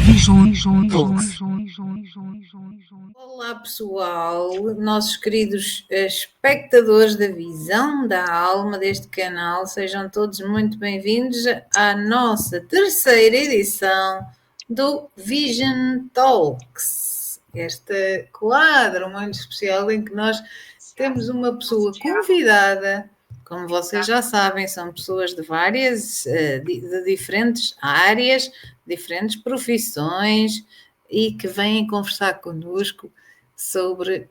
Vision Talks. Olá pessoal, nossos queridos espectadores da Visão da Alma deste canal, sejam todos muito bem-vindos à nossa terceira edição do Vision Talks. Este quadro muito especial em que nós temos uma pessoa convidada. Como vocês já sabem, são pessoas de várias, de diferentes áreas, diferentes profissões e que vêm conversar connosco sobre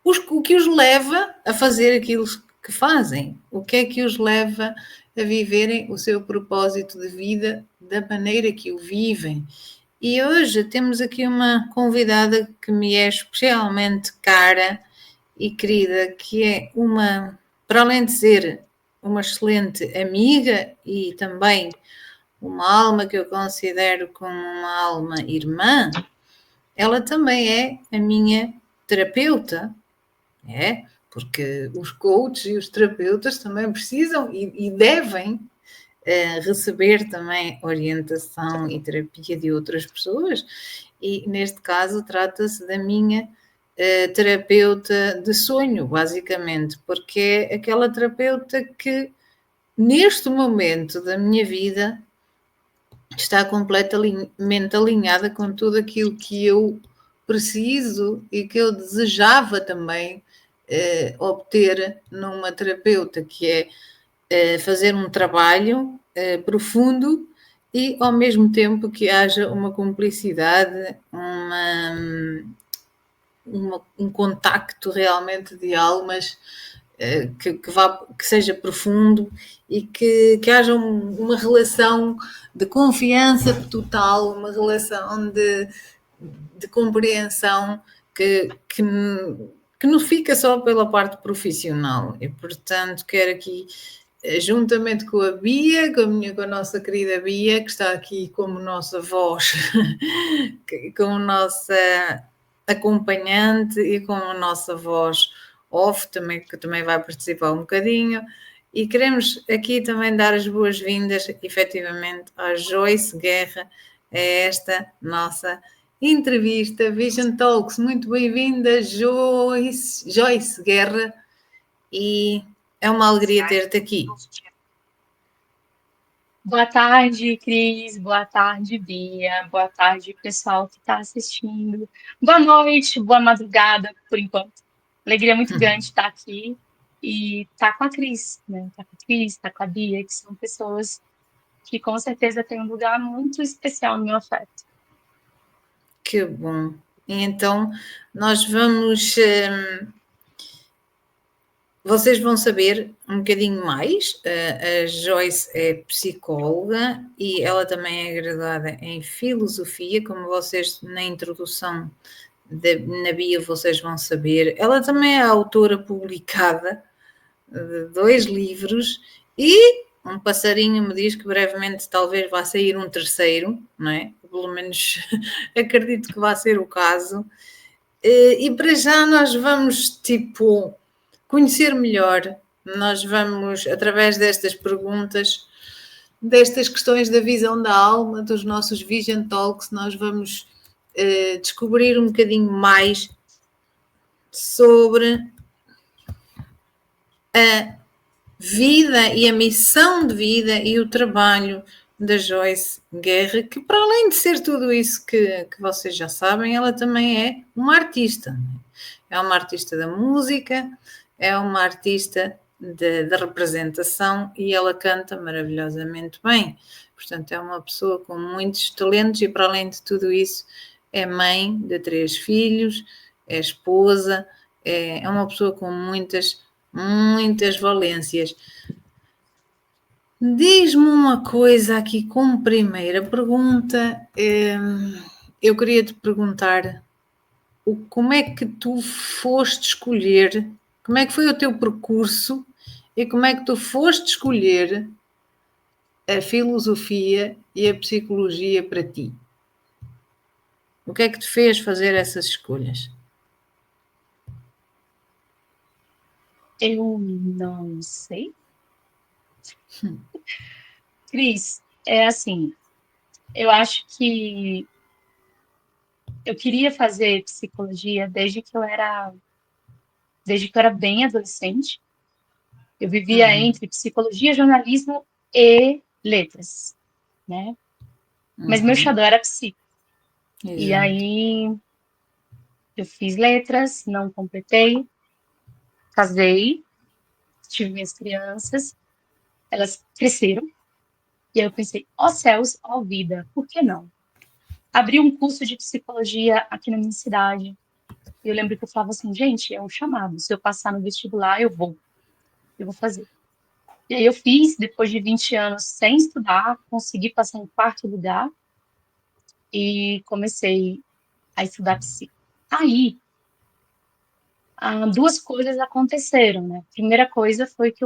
o que os leva a fazer aquilo que fazem, o que é que os leva a viverem o seu propósito de vida da maneira que o vivem. E hoje temos aqui uma convidada que me é especialmente cara e querida, que é para além de ser uma excelente amiga e também uma alma que eu considero como uma alma irmã, ela também é a minha terapeuta, porque os coaches e os terapeutas também precisam e devem receber também orientação e terapia de outras pessoas, e neste caso trata-se da minha terapeuta de sonho, basicamente, porque é aquela terapeuta que neste momento da minha vida está completamente alinhada com tudo aquilo que eu preciso e que eu desejava também obter numa terapeuta, que é fazer um trabalho profundo e ao mesmo tempo que haja uma cumplicidade, um contacto realmente de almas que seja profundo e que haja uma relação de confiança total, uma relação de compreensão que não fica só pela parte profissional. E, portanto, quero aqui, juntamente com a Bia, com a nossa querida Bia, que está aqui como nossa voz, como nossa acompanhante e com a nossa voz off, também, que também vai participar um bocadinho. E queremos aqui também dar as boas-vindas, efetivamente, à Joyce Guerra, a esta nossa entrevista Vision Talks. Muito bem-vinda, Joyce Guerra, e é uma alegria ter-te aqui. Boa tarde, Cris. Boa tarde, Bia. Boa tarde, pessoal que está assistindo. Boa noite, boa madrugada, por enquanto. Alegria muito grande estar aqui e estar com a Cris, né? Estar com a Cris, estar com a Bia, que são pessoas que com certeza têm um lugar muito especial no meu afeto. Que bom. E então, nós vamos. Vocês vão saber um bocadinho mais. A Joyce é psicóloga e ela também é graduada em filosofia, como vocês na introdução na bio vocês vão saber. Ela também é autora publicada de 2 livros e um passarinho me diz que brevemente talvez vá sair um terceiro, não é? Pelo menos acredito que vai ser o caso. E para já nós vamos, conhecer melhor. Nós vamos, através destas perguntas, destas questões da visão da alma, dos nossos Vision Talks, nós vamos descobrir um bocadinho mais sobre a vida e a missão de vida e o trabalho da Joyce Guerra, que para além de ser tudo isso que vocês já sabem, ela também é uma artista. É uma artista da música, é uma artista da representação e ela canta maravilhosamente bem. Portanto, é uma pessoa com muitos talentos e para além de tudo isso, é mãe de 3 filhos, é esposa, é uma pessoa com muitas valências. Diz-me uma coisa aqui como primeira pergunta. Eu queria te perguntar como é que tu foste escolher, como é que foi o teu percurso e como é que tu foste escolher a filosofia e a psicologia para ti? O que é que te fez fazer essas escolhas? Eu não sei. Cris, é assim, Eu acho que eu queria fazer psicologia desde que eu era bem adolescente. Eu vivia entre psicologia, jornalismo e letras, né? Mas meu xodó era psico. E Exato. aí eu fiz letras, não completei, casei, tive minhas crianças, elas cresceram. E aí eu pensei, ó céus, ó vida, por que não? Abri um curso de psicologia aqui na minha cidade. E eu lembro que eu falava assim, gente, é um chamado. Se eu passar no vestibular, eu vou fazer. E aí eu fiz, depois de 20 anos sem estudar, consegui passar em quarto lugar e comecei a estudar psico. Aí, duas coisas aconteceram, né? A primeira coisa foi que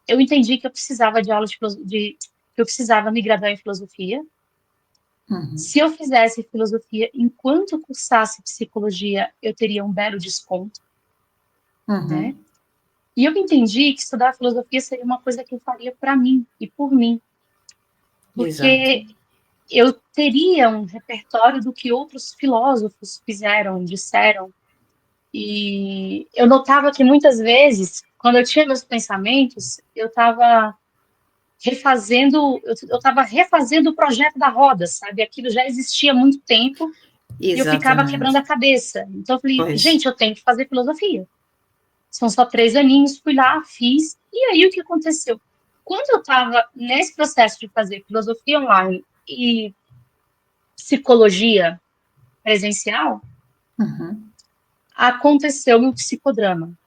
eu entendi que eu precisava de aula que eu precisava me graduar em filosofia. Se eu fizesse filosofia enquanto cursasse psicologia, eu teria um belo desconto, né? E eu entendi que estudar filosofia seria uma coisa que eu faria para mim e por mim, Exato. porque eu teria um repertório do que outros filósofos fizeram, disseram, e eu notava que muitas vezes, quando eu tinha meus pensamentos, eu estava refazendo o projeto da roda, sabe? Aquilo já existia há muito tempo e eu ficava quebrando Exatamente. a cabeça. Então eu falei, Pois. gente, eu tenho que fazer filosofia. São só 3 aninhos, fui lá, fiz. E aí o que aconteceu? Quando eu estava nesse processo de fazer filosofia online e psicologia presencial, aconteceu o psicodrama.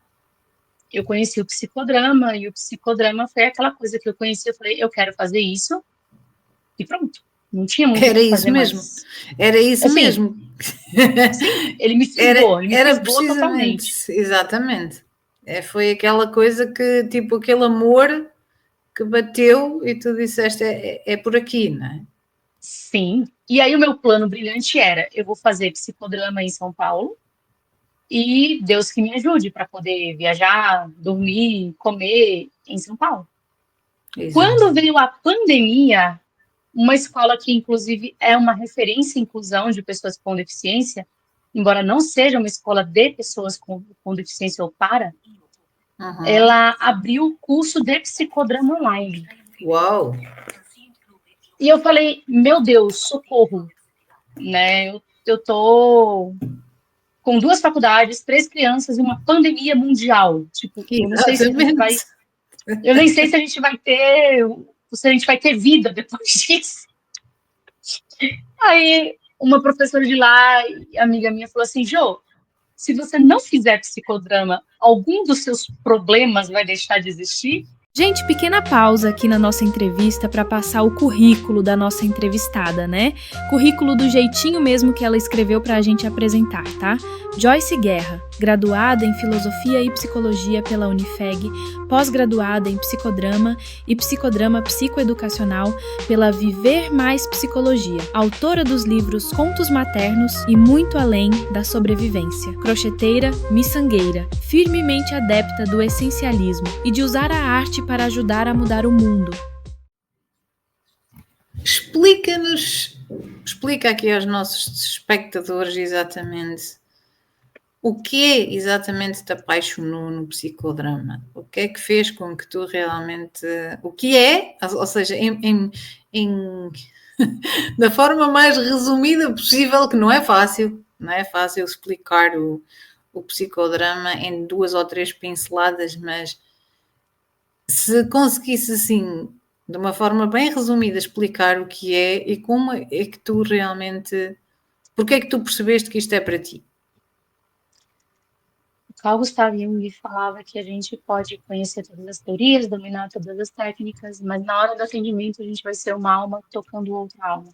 Eu conheci o psicodrama e o psicodrama foi aquela coisa que eu conheci. Eu falei, eu quero fazer isso e pronto. Não tinha muito o Era que isso fazer mesmo. mais. Era isso Assim, mesmo. sim, Era, ele me era fisgou precisamente, totalmente. exatamente. Foi aquela coisa que, tipo, aquele amor que bateu e tu disseste, é por aqui, não é? Sim. E aí o meu plano brilhante era, eu vou fazer psicodrama em São Paulo e Deus que me ajude para poder viajar, dormir, comer em São Paulo. Exato. Quando veio a pandemia, uma escola que inclusive é uma referência em inclusão de pessoas com deficiência, embora não seja uma escola de pessoas com deficiência ou para, ela abriu o curso de psicodrama online. Uau! E eu falei, meu Deus, socorro, né? Eu tô com 2 faculdades, 3 crianças e uma pandemia mundial. Tipo, eu não sei se a gente vai, Exatamente. eu nem sei se a gente vai ter, se a gente vai ter vida depois disso. Aí uma professora de lá, amiga minha, falou assim, Jô, se você não fizer psicodrama, algum dos seus problemas vai deixar de existir? Gente, pequena pausa aqui na nossa entrevista para passar o currículo da nossa entrevistada, né? Currículo do jeitinho mesmo que ela escreveu para a gente apresentar, tá? Joyce Guerra, graduada em Filosofia e Psicologia pela Unifeg, pós-graduada em Psicodrama e Psicodrama Psicoeducacional pela Viver Mais Psicologia, autora dos livros Contos Maternos e Muito Além da Sobrevivência, crocheteira, miçangueira, firmemente adepta do essencialismo e de usar a arte para ajudar a mudar o mundo. Explica aqui aos nossos espectadores exatamente o que é exatamente te apaixonou no psicodrama? O que é que fez com que tu realmente. O que é, ou seja, da forma mais resumida possível, que não é fácil explicar o psicodrama em 2 ou 3 pinceladas, mas se conseguisse assim, de uma forma bem resumida, explicar o que é e como é que tu realmente. Porque é que tu percebeste que isto é para ti? Carl Gustav Jung falava que a gente pode conhecer todas as teorias, dominar todas as técnicas, mas na hora do atendimento a gente vai ser uma alma tocando outra alma.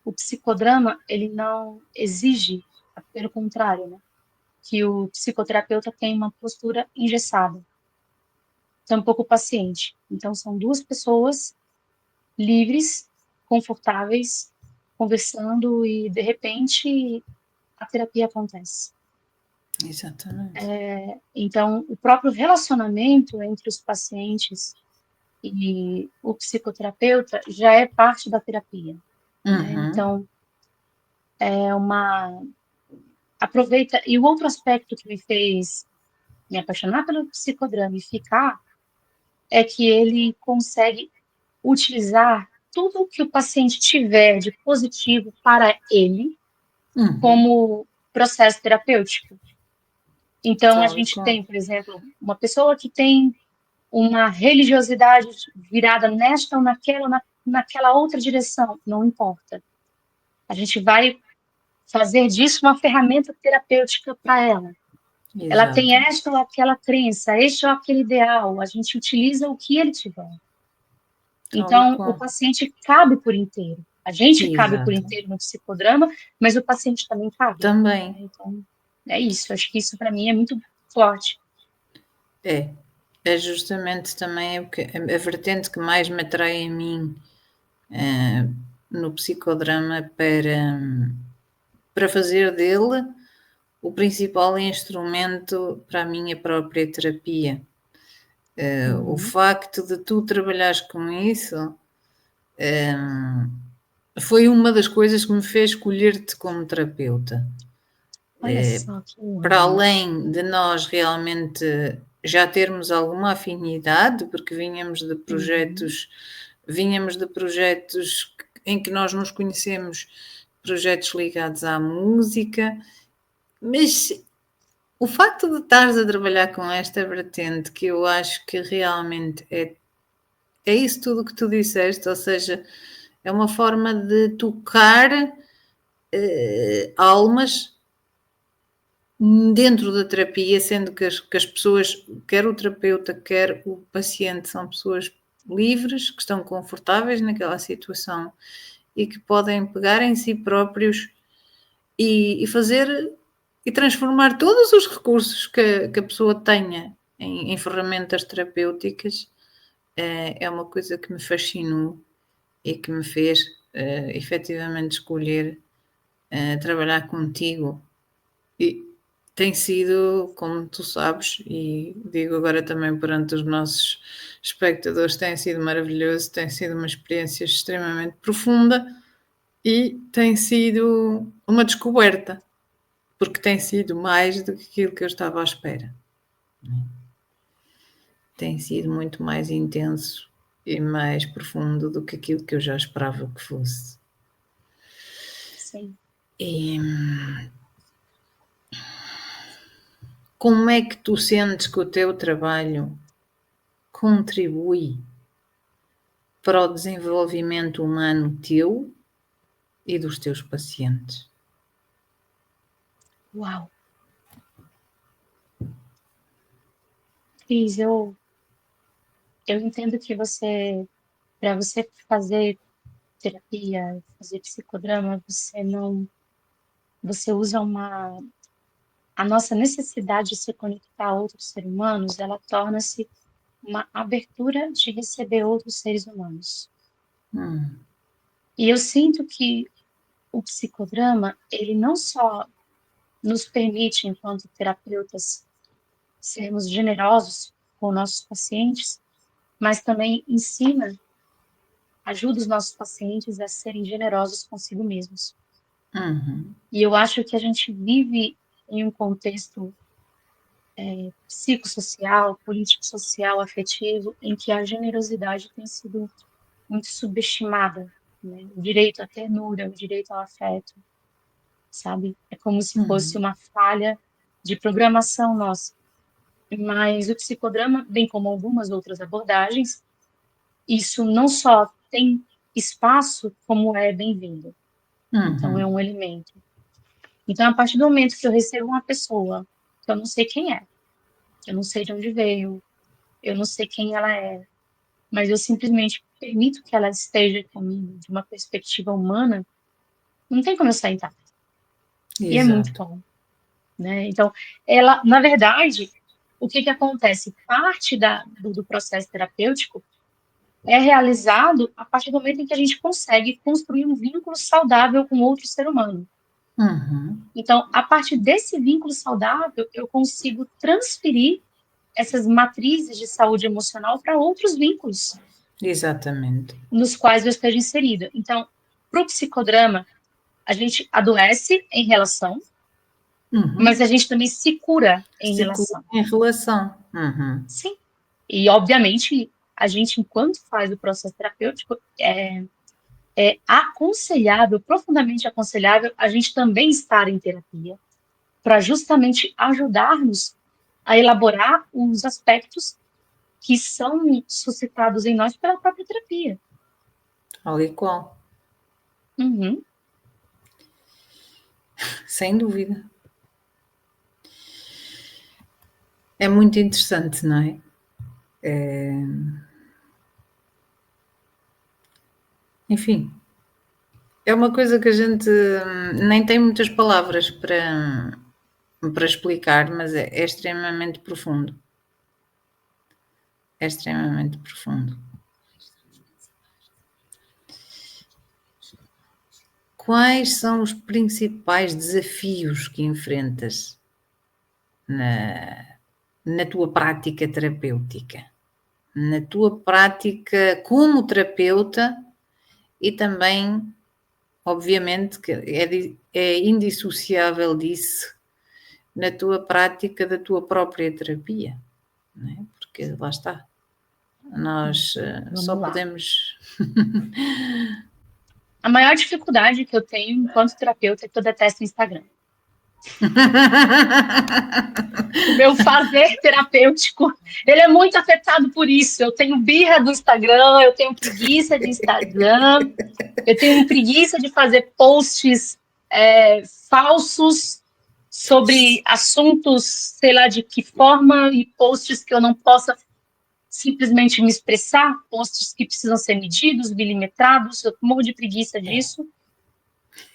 O psicodrama, ele não exige, pelo contrário, né, que o psicoterapeuta tenha uma postura engessada, tampouco o paciente. Então, são 2 pessoas livres, confortáveis, conversando e, de repente, a terapia acontece. Exatamente. Então, o próprio relacionamento entre os pacientes e o psicoterapeuta já é parte da terapia, né? Uhum. Então, aproveita. E o outro aspecto que me fez me apaixonar pelo psicodrama e ficar é que ele consegue utilizar tudo que o paciente tiver de positivo para ele Uhum. como processo terapêutico. Então, a Tal e gente qual. tem, por exemplo, uma pessoa que tem uma religiosidade virada nesta ou naquela outra direção, não importa. A gente vai fazer disso uma ferramenta terapêutica para ela. Ela tem Exato. esta ou aquela crença, este ou aquele ideal, a gente utiliza o que ele tiver. Tal e Então, o qual. paciente cabe por inteiro. A gente cabe por Exato. inteiro no psicodrama, mas o paciente também cabe. Também. Então, é isso. Acho que isso, para mim, é muito forte. É. É justamente também a vertente que mais me atrai a mim no psicodrama para fazer dele o principal instrumento para a minha própria terapia. O facto de tu trabalhares com isso foi uma das coisas que me fez escolher-te como terapeuta. Olha só que Para honra. além de nós realmente já termos alguma afinidade, porque vinhamos de projetos em que nós nos conhecemos, projetos ligados à música, mas o facto de estares a trabalhar com esta vertente, que eu acho que realmente é isso tudo que tu disseste, ou seja, é uma forma de tocar almas dentro da terapia, sendo que as pessoas, quer o terapeuta, quer o paciente, são pessoas livres, que estão confortáveis naquela situação e que podem pegar em si próprios e fazer e transformar todos os recursos que a pessoa tenha em ferramentas terapêuticas. É uma coisa que me fascinou e que me fez efetivamente escolher trabalhar contigo. E tem sido, como tu sabes, e digo agora também perante os nossos espectadores, tem sido maravilhoso, tem sido uma experiência extremamente profunda e tem sido uma descoberta, porque tem sido mais do que aquilo que eu estava à espera. Tem sido muito mais intenso e mais profundo do que aquilo que eu já esperava que fosse. Sim. E como é que tu sentes que o teu trabalho contribui para o desenvolvimento humano teu e dos teus pacientes? Uau. Cris, eu entendo que para você fazer terapia, fazer psicodrama, você usa a nossa necessidade de se conectar a outros seres humanos, ela torna-se uma abertura de receber outros seres humanos. E eu sinto que o psicodrama, ele não só nos permite, enquanto terapeutas, sermos generosos com nossos pacientes, mas também ajuda os nossos pacientes a serem generosos consigo mesmos. E eu acho que a gente vive em um contexto psicossocial, político-social, afetivo, em que a generosidade tem sido muito subestimada, né? O direito à ternura, o direito ao afeto, sabe? É como se fosse uma falha de programação nossa. Mas o psicodrama, bem como algumas outras abordagens, isso não só tem espaço, como é bem-vindo. Então, é um elemento. Então, a partir do momento que eu recebo uma pessoa, que eu não sei quem é, eu não sei de onde veio, eu não sei quem ela é, mas eu simplesmente permito que ela esteja comigo de uma perspectiva humana, não tem como eu sair intacta. E é muito Exato. bom, né? Então, ela, na verdade, o que acontece? Parte do processo terapêutico é realizado a partir do momento em que a gente consegue construir um vínculo saudável com outro ser humano. Então, a partir desse vínculo saudável, eu consigo transferir essas matrizes de saúde emocional para outros vínculos. Exatamente. nos quais eu esteja inserida. Então, para o psicodrama, a gente adoece em relação, mas a gente também se cura em relação. Em relação. Uhum. Sim. E, obviamente, a gente, enquanto faz o processo terapêutico, é aconselhável, profundamente aconselhável, a gente também estar em terapia, para justamente ajudar-nos a elaborar os aspectos que são suscitados em nós pela própria terapia. Tal e qual. Uhum. Sem dúvida. É muito interessante, não é? Enfim, é uma coisa que a gente nem tem muitas palavras para explicar, mas é extremamente profundo. É extremamente profundo. Quais são os principais desafios que enfrentas na tua prática terapêutica? Na tua prática como terapeuta e também, obviamente, que é indissociável disso na tua prática da tua própria terapia, não é? Porque lá está, nós só podemos... A maior dificuldade que eu tenho enquanto terapeuta é que eu detesto o Instagram. O meu fazer terapêutico, ele é muito afetado por isso. Eu tenho birra do Instagram, eu tenho preguiça de Instagram, eu tenho preguiça de fazer posts falsos sobre assuntos, sei lá de que forma, e posts que eu não possa simplesmente me expressar, posts que precisam ser medidos, milimetrados, eu morro de preguiça disso.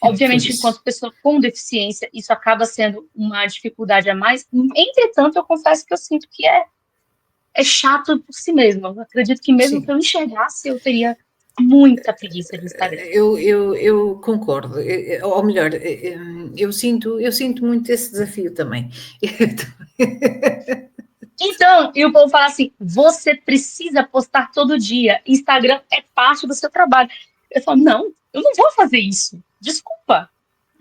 Obviamente, enquanto pessoa com deficiência, isso acaba sendo uma dificuldade a mais. Entretanto, eu confesso que eu sinto que é chato por si mesmo. Eu acredito que mesmo que eu enxergasse, eu teria muita preguiça de Instagram. Eu concordo, ou melhor, eu sinto muito esse desafio também. Então, e o povo fala assim, você precisa postar todo dia, Instagram é parte do seu trabalho. Eu falo, não, eu não vou fazer isso, desculpa.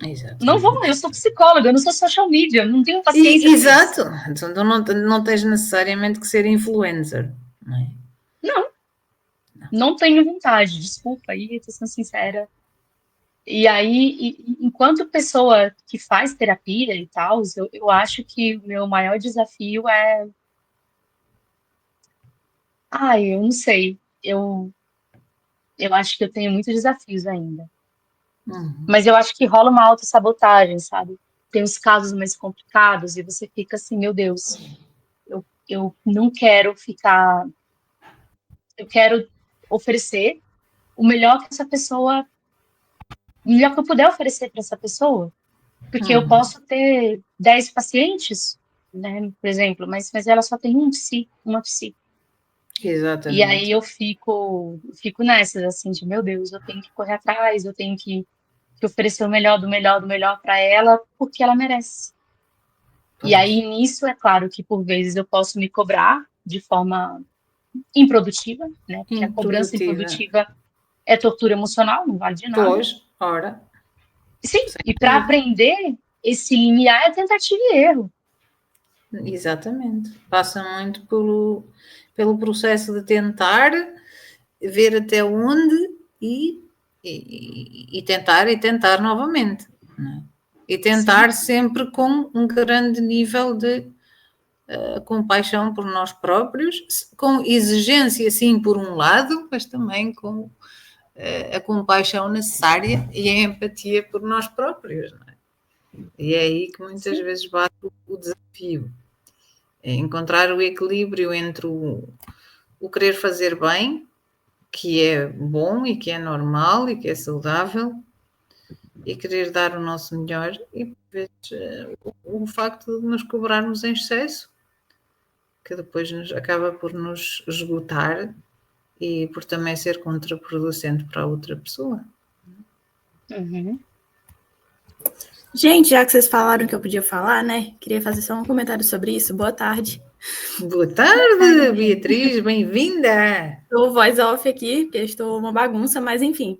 Exatamente. Não vou, eu sou psicóloga, eu não sou social media, não tenho paciência. Exato, então não tens necessariamente que ser influencer, não é? Não tenho vontade, desculpa, aí tô sendo sincera. E aí, enquanto pessoa que faz terapia e tal, eu acho que o meu maior desafio é... eu não sei, eu acho que eu tenho muitos desafios ainda. Mas eu acho que rola uma autossabotagem, sabe? Tem os casos mais complicados e você fica assim, meu Deus, eu não quero ficar... Eu quero oferecer o melhor que essa pessoa... O melhor que eu puder oferecer para essa pessoa. Porque eu posso ter 10 pacientes, né, por exemplo, mas ela só tem uma psi. Exatamente. E aí eu fico nessas, assim, de meu Deus, eu tenho que correr atrás, eu tenho que oferecer o melhor do melhor do melhor para ela, porque ela merece. E aí nisso, é claro que por vezes eu posso me cobrar de forma improdutiva, né, porque a cobrança improdutiva é tortura emocional, não vale de nada. Pois, ora. Sim, e para aprender, esse limiar é tentativa e erro. Exatamente. Passa muito pelo processo de tentar ver até onde e tentar novamente. Não é? E tentar sempre com um grande nível de compaixão por nós próprios, com exigência, sim, por um lado, mas também com a compaixão necessária e a empatia por nós próprios. Não é? E é aí que muitas vezes bate o desafio. É encontrar o equilíbrio entre o querer fazer bem, que é bom e que é normal e que é saudável, e querer dar o nosso melhor, e por vezes o facto de nos cobrarmos em excesso, que depois acaba por nos esgotar e por também ser contraproducente para a outra pessoa. Gente, já que vocês falaram que eu podia falar, né? Queria fazer só um comentário sobre isso. Boa tarde. Boa tarde, Beatriz, bem-vinda! Estou voz off aqui, porque estou uma bagunça, mas enfim.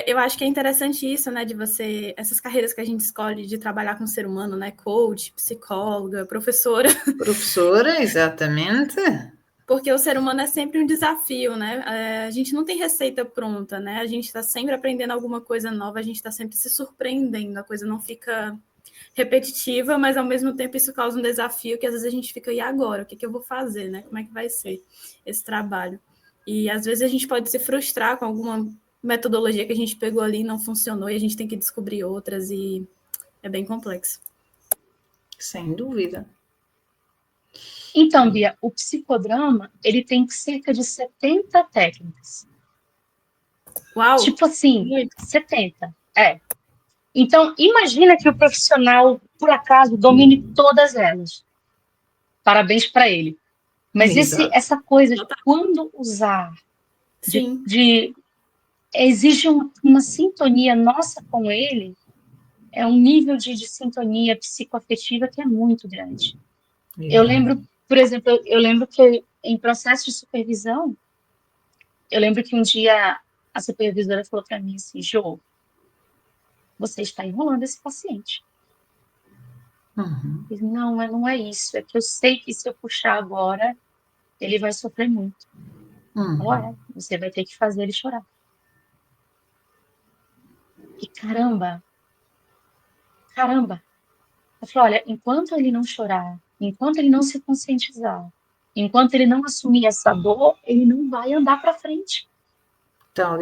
Eu acho que é interessante isso, né, de você, essas carreiras que a gente escolhe de trabalhar com o ser humano, né, coach, psicóloga, professora. Professora, exatamente. Porque o ser humano é sempre um desafio, né? A gente não tem receita pronta, né? A gente está sempre aprendendo alguma coisa nova, a gente está sempre se surpreendendo, a coisa não fica repetitiva, mas ao mesmo tempo isso causa um desafio que às vezes a gente fica, e agora? O que eu vou fazer, né? Como é que vai ser esse trabalho? E às vezes a gente pode se frustrar com alguma metodologia que a gente pegou ali e não funcionou, e a gente tem que descobrir outras, e é bem complexo. Sem dúvida. Então, Bia, o psicodrama, ele tem cerca de 70 técnicas. Uau! Tipo assim, 70. Então, imagina que o profissional, por acaso, domine todas elas. Parabéns para ele. Mas essa coisa de quando usar, exige uma sintonia nossa com ele, é um nível de sintonia psicoafetiva que é muito grande. Eu lembro, por exemplo, que em processo de supervisão, eu lembro que um dia a supervisora falou para mim assim, Jô, você está enrolando esse paciente. Uhum. Eu disse, não é isso, é que eu sei que se eu puxar agora, ele vai sofrer muito. Você vai ter que fazer ele chorar. E caramba. Eu falei, olha, enquanto ele não chorar, enquanto ele não se conscientizar, enquanto ele não assumir essa dor, ele não vai andar para frente.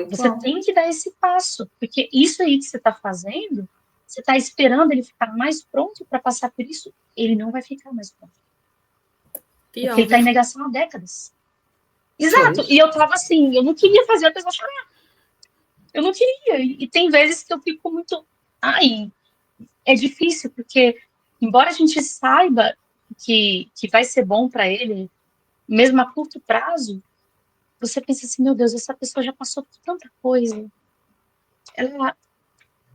Você tem que dar esse passo, porque isso aí que você está fazendo, você está esperando ele ficar mais pronto para passar por isso, ele não vai ficar mais pronto. Porque ele está em negação há décadas. Exato, e eu estava assim, eu não queria fazer a pessoa chorar. Eu não queria, e tem vezes que eu fico muito... é difícil, porque embora a gente saiba que vai ser bom para ele, mesmo a curto prazo, você pensa assim, meu Deus, essa pessoa já passou por tanta coisa.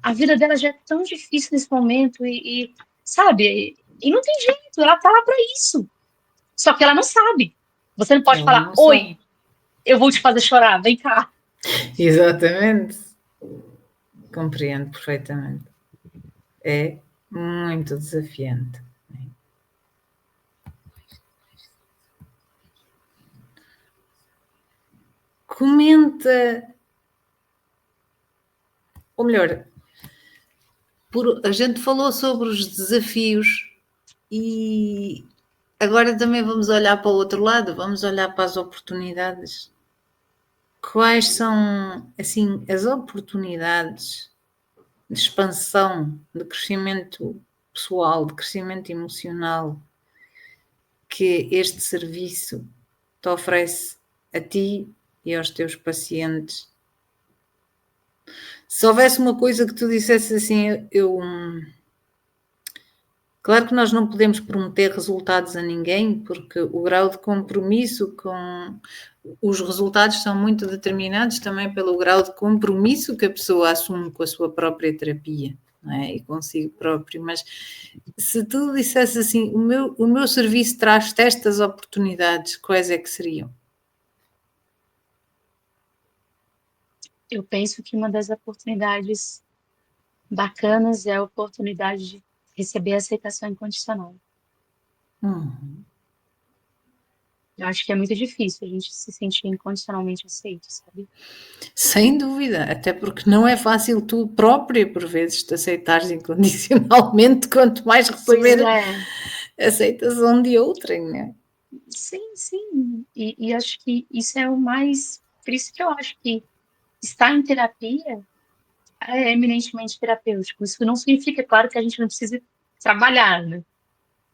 A vida dela já é tão difícil nesse momento sabe? E não tem jeito, ela tá lá para isso. Só que ela não sabe. Você não pode falar, oi, eu vou te fazer chorar, vem cá. Exatamente. Compreendo perfeitamente. É muito desafiante. Comenta, ou melhor, a gente falou sobre os desafios e agora também vamos olhar para o outro lado, vamos olhar para as oportunidades. Quais são, assim, as oportunidades de expansão, de crescimento pessoal, de crescimento emocional que este serviço te oferece a ti e aos teus pacientes? Se houvesse uma coisa que tu dissesse assim, claro que nós não podemos prometer resultados a ninguém, porque o grau de compromisso com os resultados são muito determinados também pelo grau de compromisso que a pessoa assume com a sua própria terapia, não é? E consigo próprio. Mas se tu dissesse assim, o meu serviço traz-te estas oportunidades, quais é que seriam? Eu penso que uma das oportunidades bacanas é a oportunidade de receber a aceitação incondicional. Eu acho que é muito difícil a gente se sentir incondicionalmente aceito, sabe? Sem dúvida, até porque não é fácil tu própria, por vezes, te aceitares incondicionalmente, quanto mais receber aceitação de outrem, não é? Sim. E acho que isso é o mais... Por isso que eu acho que estar em terapia é eminentemente terapêutico. Isso não significa, claro, que a gente não precisa trabalhar, né?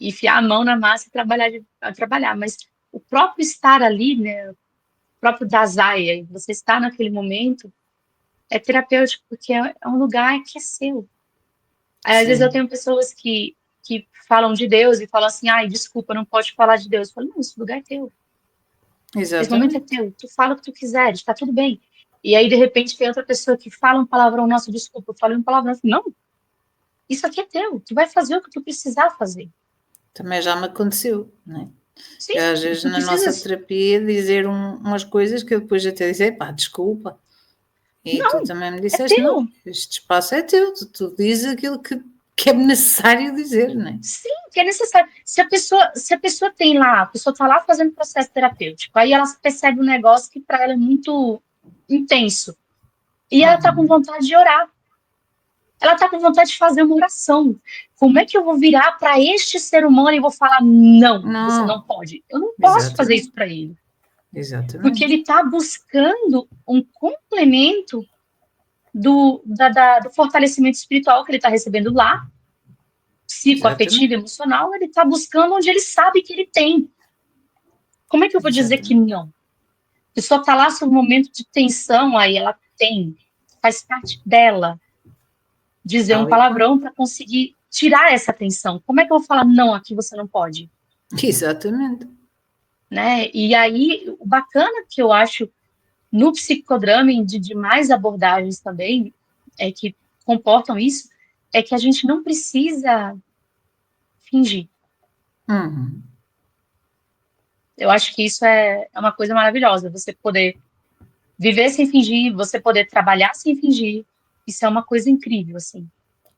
Enfiar a mão na massa e trabalhar, mas o próprio estar ali, né? O próprio Dasein, você estar naquele momento, é terapêutico, porque é um lugar que é seu. Aí, às vezes eu tenho pessoas que falam de Deus e falam assim, desculpa, não pode falar de Deus. Eu falo, não, esse lugar é teu. Esse momento é teu. Tu fala o que tu quiseres, está tudo bem. E aí, de repente, tem outra pessoa que fala um palavrão, nossa, desculpa, eu falei um palavrão. Não, isso aqui é teu. Tu vai fazer o que tu precisar fazer. Também já me aconteceu, não é? Sim, Às vezes tu na nossa precisas. terapia dizer umas coisas que eu depois até dizer, pá, desculpa. E tu Não, também me é disseste, não, teu. este espaço é teu, tu dizes aquilo que é necessário dizer, não é? Sim, que é necessário. Se a pessoa tem lá, a pessoa está lá fazendo processo terapêutico, aí ela percebe um negócio que para ela é muito intenso. E ela está com vontade de orar. Ela está com vontade de fazer uma oração. Como é que eu vou virar para este ser humano e vou falar, não, você não Não, pode? Eu não posso fazer exatamente, isso para ele. Porque ele exatamente, está buscando um complemento do fortalecimento espiritual que ele está recebendo lá, psicoafetivo, exatamente, emocional, ele está buscando onde ele sabe que ele tem. Como é que eu vou dizer que exatamente. não? A pessoa está lá sob um momento de tensão, aí ela tem, faz parte dela, dizer um Tal e qual. palavrão para conseguir tirar essa tensão. Como é que eu vou falar, não, aqui você não pode? Exatamente. Né? E aí, o bacana que eu acho no psicodrama e de demais abordagens também, é que comportam isso, é que a gente não precisa fingir. Uhum. Eu acho que isso é uma coisa maravilhosa, você poder viver sem fingir, você poder trabalhar sem fingir, isso é uma coisa incrível, assim.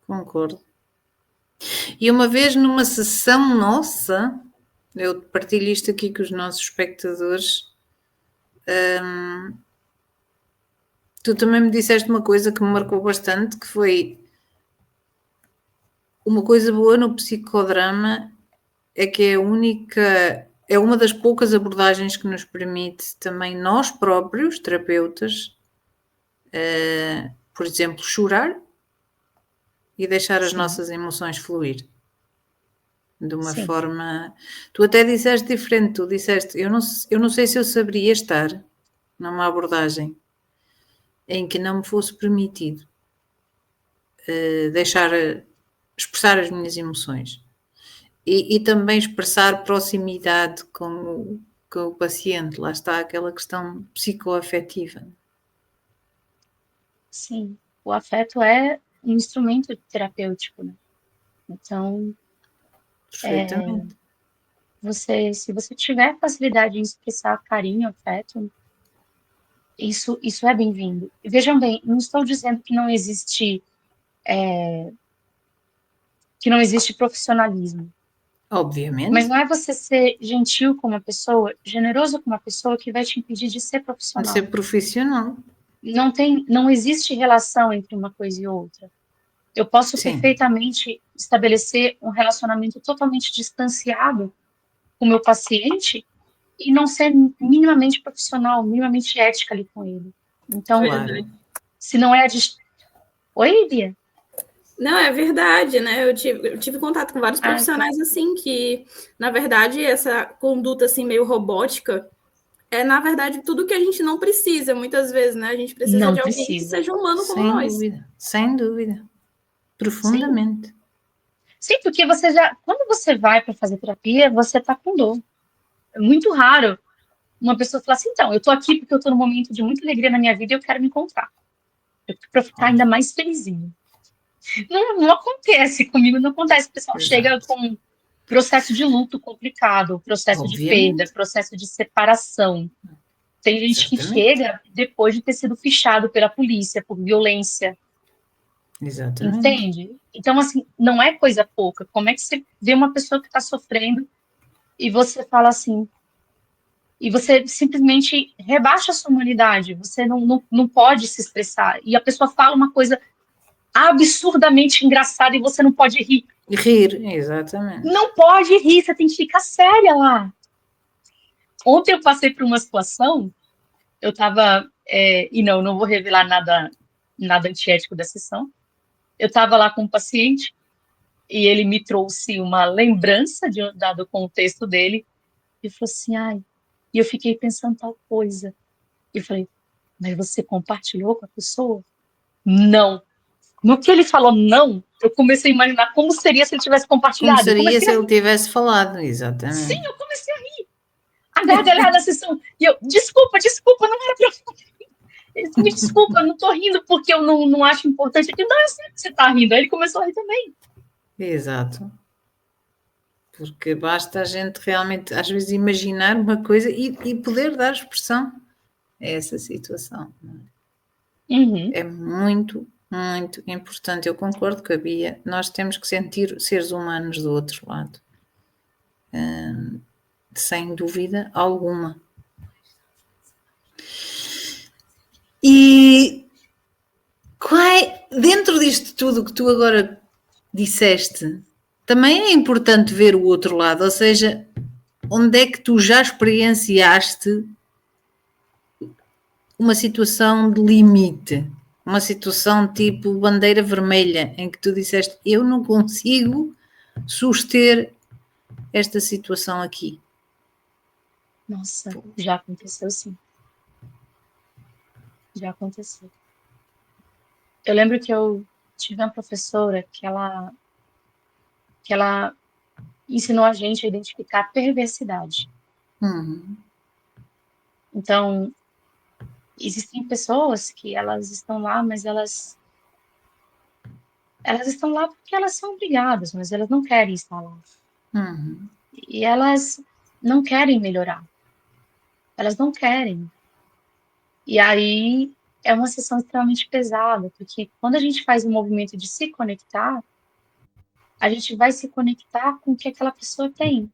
Concordo. E uma vez numa sessão nossa, eu partilho isto aqui com os nossos espectadores, tu também me disseste uma coisa que me marcou bastante, que foi uma coisa boa no psicodrama é que é a única, é uma das poucas abordagens que nos permite também nós próprios, terapeutas, por exemplo, chorar e deixar as Sim, nossas emoções fluir. De uma sim, forma. Tu até disseste diferente, tu disseste, eu não sei se eu saberia estar numa abordagem em que não me fosse permitido deixar expressar as minhas emoções e também expressar proximidade com o paciente. Lá está aquela questão psicoafetiva. sim. O afeto é um instrumento terapêutico, né? Então, Perfeitamente. se você tiver facilidade em expressar carinho, afeto, isso é bem-vindo. E vejam bem, não estou dizendo que não existe profissionalismo, mas Obviamente, não é você ser gentil com uma pessoa, generoso com uma pessoa que vai te impedir de ser de ser profissional. profissional. Não existe relação entre uma coisa e outra. Eu posso Sim, perfeitamente estabelecer um relacionamento totalmente distanciado com o meu paciente e não ser minimamente profissional, minimamente ética ali com ele. Então, claro. se não é a Oi, Bia? Não, é verdade, né? Eu tive contato com vários Ah, tá. profissionais assim que, na verdade, essa conduta assim meio robótica é, na verdade, tudo que a gente não precisa, muitas vezes, né? A gente precisa Não de alguém que precisa. seja humano como Sem nós. dúvida, sem dúvida. Sim, Profundamente. sim, porque quando você vai para fazer terapia, você tá com dor. É muito raro uma pessoa falar assim, então, eu tô aqui porque eu tô num momento de muita alegria na minha vida e eu quero me encontrar. Para ficar ainda Óbvio. mais felizinho. Não acontece comigo, não acontece. O pessoal chega Exato. com processo de luto complicado, processo de perda, Obviamente. processo de separação. Tem gente que Exatamente. chega depois de ter sido fichado pela polícia por violência, Exatamente. entende? Então, assim, não é coisa pouca. Como é que você vê uma pessoa que está sofrendo e você fala assim, e você simplesmente rebaixa a sua humanidade, você não pode se expressar, e a pessoa fala uma coisa absurdamente engraçada e você não pode rir. E rir, exatamente. Não pode rir, você tem que ficar séria lá. Ontem eu passei por uma situação, eu estava, e não vou revelar nada antiético da sessão, eu estava lá com um paciente e ele me trouxe uma lembrança de um dado contexto dele e falou assim, ai, e eu fiquei pensando tal coisa. E eu falei, mas você compartilhou com a pessoa? Não. No que ele falou não, eu comecei a imaginar como seria se ele tivesse Como compartilhado. Eu seria comecei se a ele rir. tivesse falado? Sim, Exatamente. eu comecei a gargalhar na sessão. E eu, desculpa, não era pra eu. Me desculpa, eu não tô rindo porque eu não acho importante. Eu, não, eu sei que você tá rindo. Aí ele começou a rir também. Exato. porque basta a gente realmente, às vezes, imaginar uma coisa e poder dar expressão a essa situação. É muito, muito importante. Eu concordo com a Bia. Nós temos que sentir seres humanos do outro lado. Sem dúvida alguma. E dentro disto tudo que tu agora disseste, também é importante ver o outro lado, ou seja, onde é que tu já experienciaste uma situação de limite, uma situação tipo bandeira vermelha, em que tu disseste, eu não consigo suster esta situação aqui. Nossa, já aconteceu sim. Já aconteceu. Eu lembro que eu tive uma professora que ela ensinou a gente a identificar a perversidade. Então, existem pessoas que elas estão lá, mas elas estão lá porque elas são obrigadas, mas elas não querem estar lá. E elas não querem melhorar. Elas não querem. E aí é uma sessão extremamente pesada, porque quando a gente faz um movimento de se conectar, a gente vai se conectar com o que aquela pessoa tem.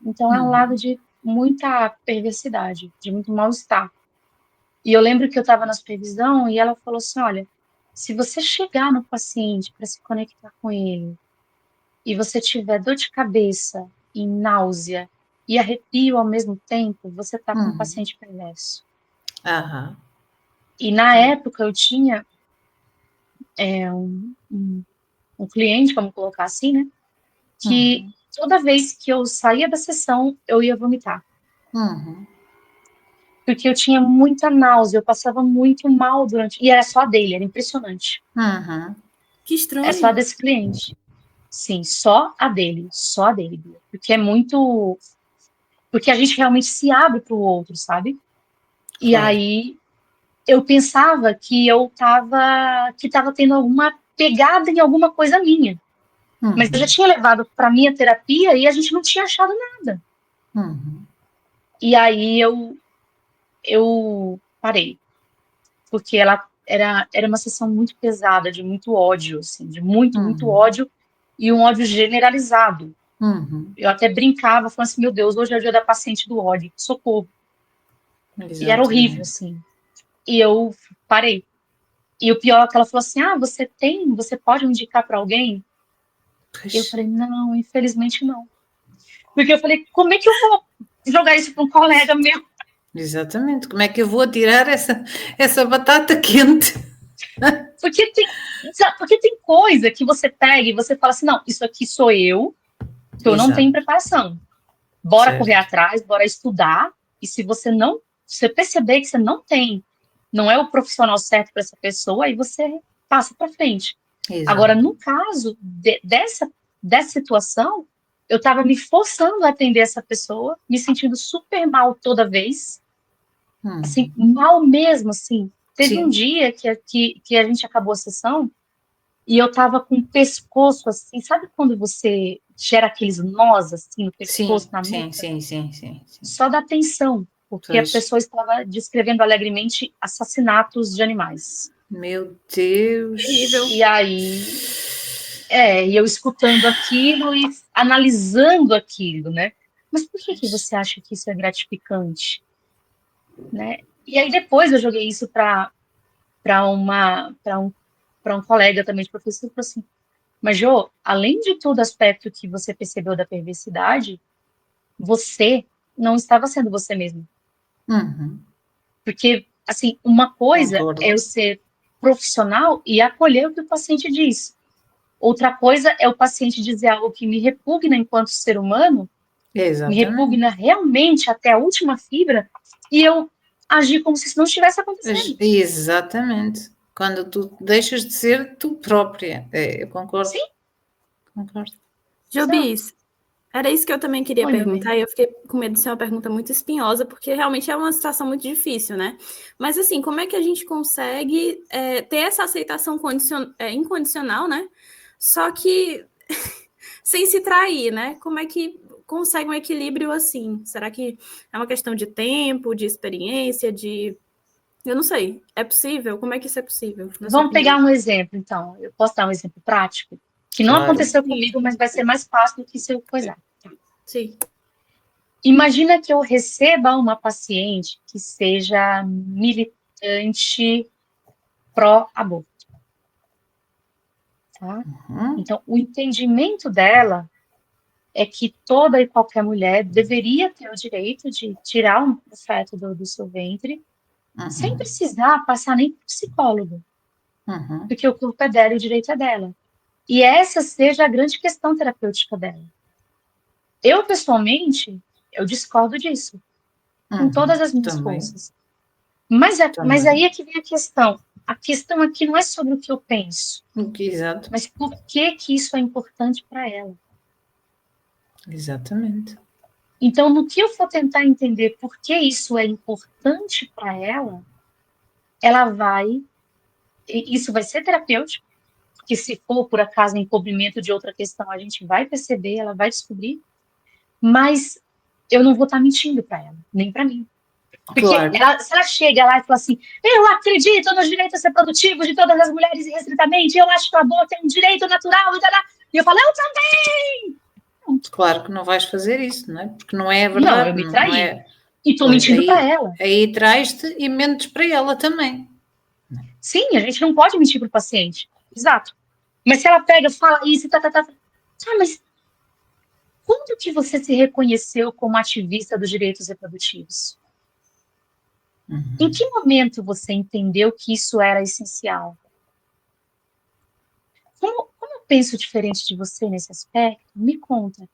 Então é um lado de muita perversidade, de muito mal-estar. E eu lembro que eu estava na supervisão e ela falou assim, olha, se você chegar no paciente para se conectar com ele e você tiver dor de cabeça e náusea e arrepio ao mesmo tempo, você está com um paciente perverso. E na época eu tinha um cliente, vamos colocar assim, né? Que toda vez que eu saía da sessão, eu ia vomitar. Porque eu tinha muita náusea, eu passava muito mal durante... E era só a dele, era impressionante. Que estranho. É só a desse cliente. Sim, só a dele, porque é muito... Porque a gente realmente se abre para o outro, sabe? E aí eu pensava que eu tava tendo alguma pegada em alguma coisa minha. Mas eu já tinha levado para minha terapia e a gente não tinha achado nada. E aí eu parei. Porque ela era uma sessão muito pesada, de muito ódio, assim, de muito ódio, e um ódio generalizado. Eu até brincava, falando assim, meu Deus, hoje é o dia da paciente do ódio, socorro. Exatamente. E era horrível, assim. E eu parei. E o pior é que ela falou assim, você pode indicar para alguém? Eu falei, não, infelizmente não. Porque eu falei, como é que eu vou jogar isso para um colega meu? Exatamente, como é que eu vou tirar essa batata quente? Porque tem coisa que você pega e você fala assim, não, isso aqui sou eu, que eu não tenho preparação. Bora correr atrás, bora estudar, e se você perceber que você não é o profissional certo para essa pessoa, aí você passa para frente. Agora, no caso dessa situação, eu estava me forçando a atender essa pessoa, me sentindo super mal toda vez, assim, mal mesmo, assim. Teve um dia que a gente acabou a sessão e eu tava com o pescoço, assim, sabe quando você gera aqueles nós, assim, no pescoço, na nuca? Sim. Só da tensão, porque a pessoa estava descrevendo alegremente assassinatos de animais. Meu Deus! Terrível. E aí... e eu escutando aquilo e analisando aquilo, né? Mas por que você acha que isso é gratificante? Né? E aí depois eu joguei isso para um colega também de professor, e falou assim, mas Jô, além de todo aspecto que você percebeu da perversidade, você não estava sendo você mesmo. Porque, assim, uma coisa é eu ser profissional e acolher o que o paciente diz. Outra coisa é o paciente dizer algo que me repugna enquanto ser humano, me repugna realmente até a última fibra, e eu agir como se isso não estivesse acontecendo. Exatamente. Quando tu deixas de ser tu própria. Eu concordo. Sim. Concordo. Jobis, era isso que eu também queria perguntar, e eu fiquei com medo de ser uma pergunta muito espinhosa, porque realmente é uma situação muito difícil, né? Mas, assim, como é que a gente consegue ter essa aceitação incondicional, né? Só que sem se trair, né? Como é que consegue um equilíbrio assim? Será que é uma questão de tempo, de experiência, de... Eu não sei. É possível? Como é que isso é possível? Vamos pegar um exemplo, então. Eu posso dar um exemplo prático? Que não Claro. aconteceu comigo, mas vai ser mais fácil do que se eu coisar. Sim. Imagina que eu receba uma paciente que seja militante pró-aborto. Tá? Então, o entendimento dela é que toda e qualquer mulher deveria ter o direito de tirar o feto do seu ventre sem precisar passar nem por psicólogo. Porque o corpo é dela e o direito é dela. E essa seja a grande questão terapêutica dela. Eu, pessoalmente, eu discordo disso. Com todas as minhas forças. Mas aí é que vem a questão. A questão aqui não é sobre o que eu penso. Exato. Mas por que isso é importante para ela. Exatamente. Então, no que eu for tentar entender por que isso é importante para ela, isso vai ser terapêutico, porque se for, por acaso, encobrimento de outra questão, a gente vai perceber, ela vai descobrir, mas eu não vou estar mentindo para ela, nem para mim. Porque Claro. Se ela chega lá e fala assim, eu acredito nos direitos reprodutivos de todas as mulheres irrestritamente, eu acho que o aborto é um direito natural, e eu falo, eu também! Claro que não vais fazer isso, não é? Porque não é verdade. Não, eu me traí. Não é... E estou mentindo para ela. Aí traz-te e mentes para ela também. Sim, a gente não pode mentir para o paciente. Exato. Mas se ela pega, fala isso, mas quando que você se reconheceu como ativista dos direitos reprodutivos? Em que momento você entendeu que isso era essencial? Como eu penso diferente de você nesse aspecto? Me conta.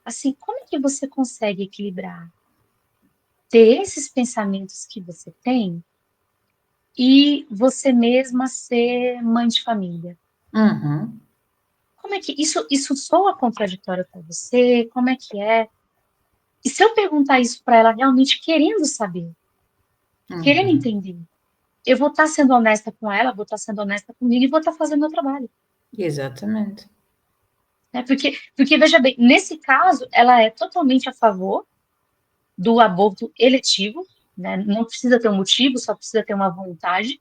Assim, como é que você consegue equilibrar ter esses pensamentos que você tem e você mesma ser mãe de família? Como é que isso soa contraditório para você? Como é que é? E se eu perguntar isso para ela realmente querendo saber, querendo entender, eu vou estar sendo honesta com ela, vou estar sendo honesta comigo e vou estar fazendo meu trabalho. Exatamente. Porque, veja bem, nesse caso, ela é totalmente a favor do aborto eletivo, né? Não precisa ter um motivo, só precisa ter uma vontade.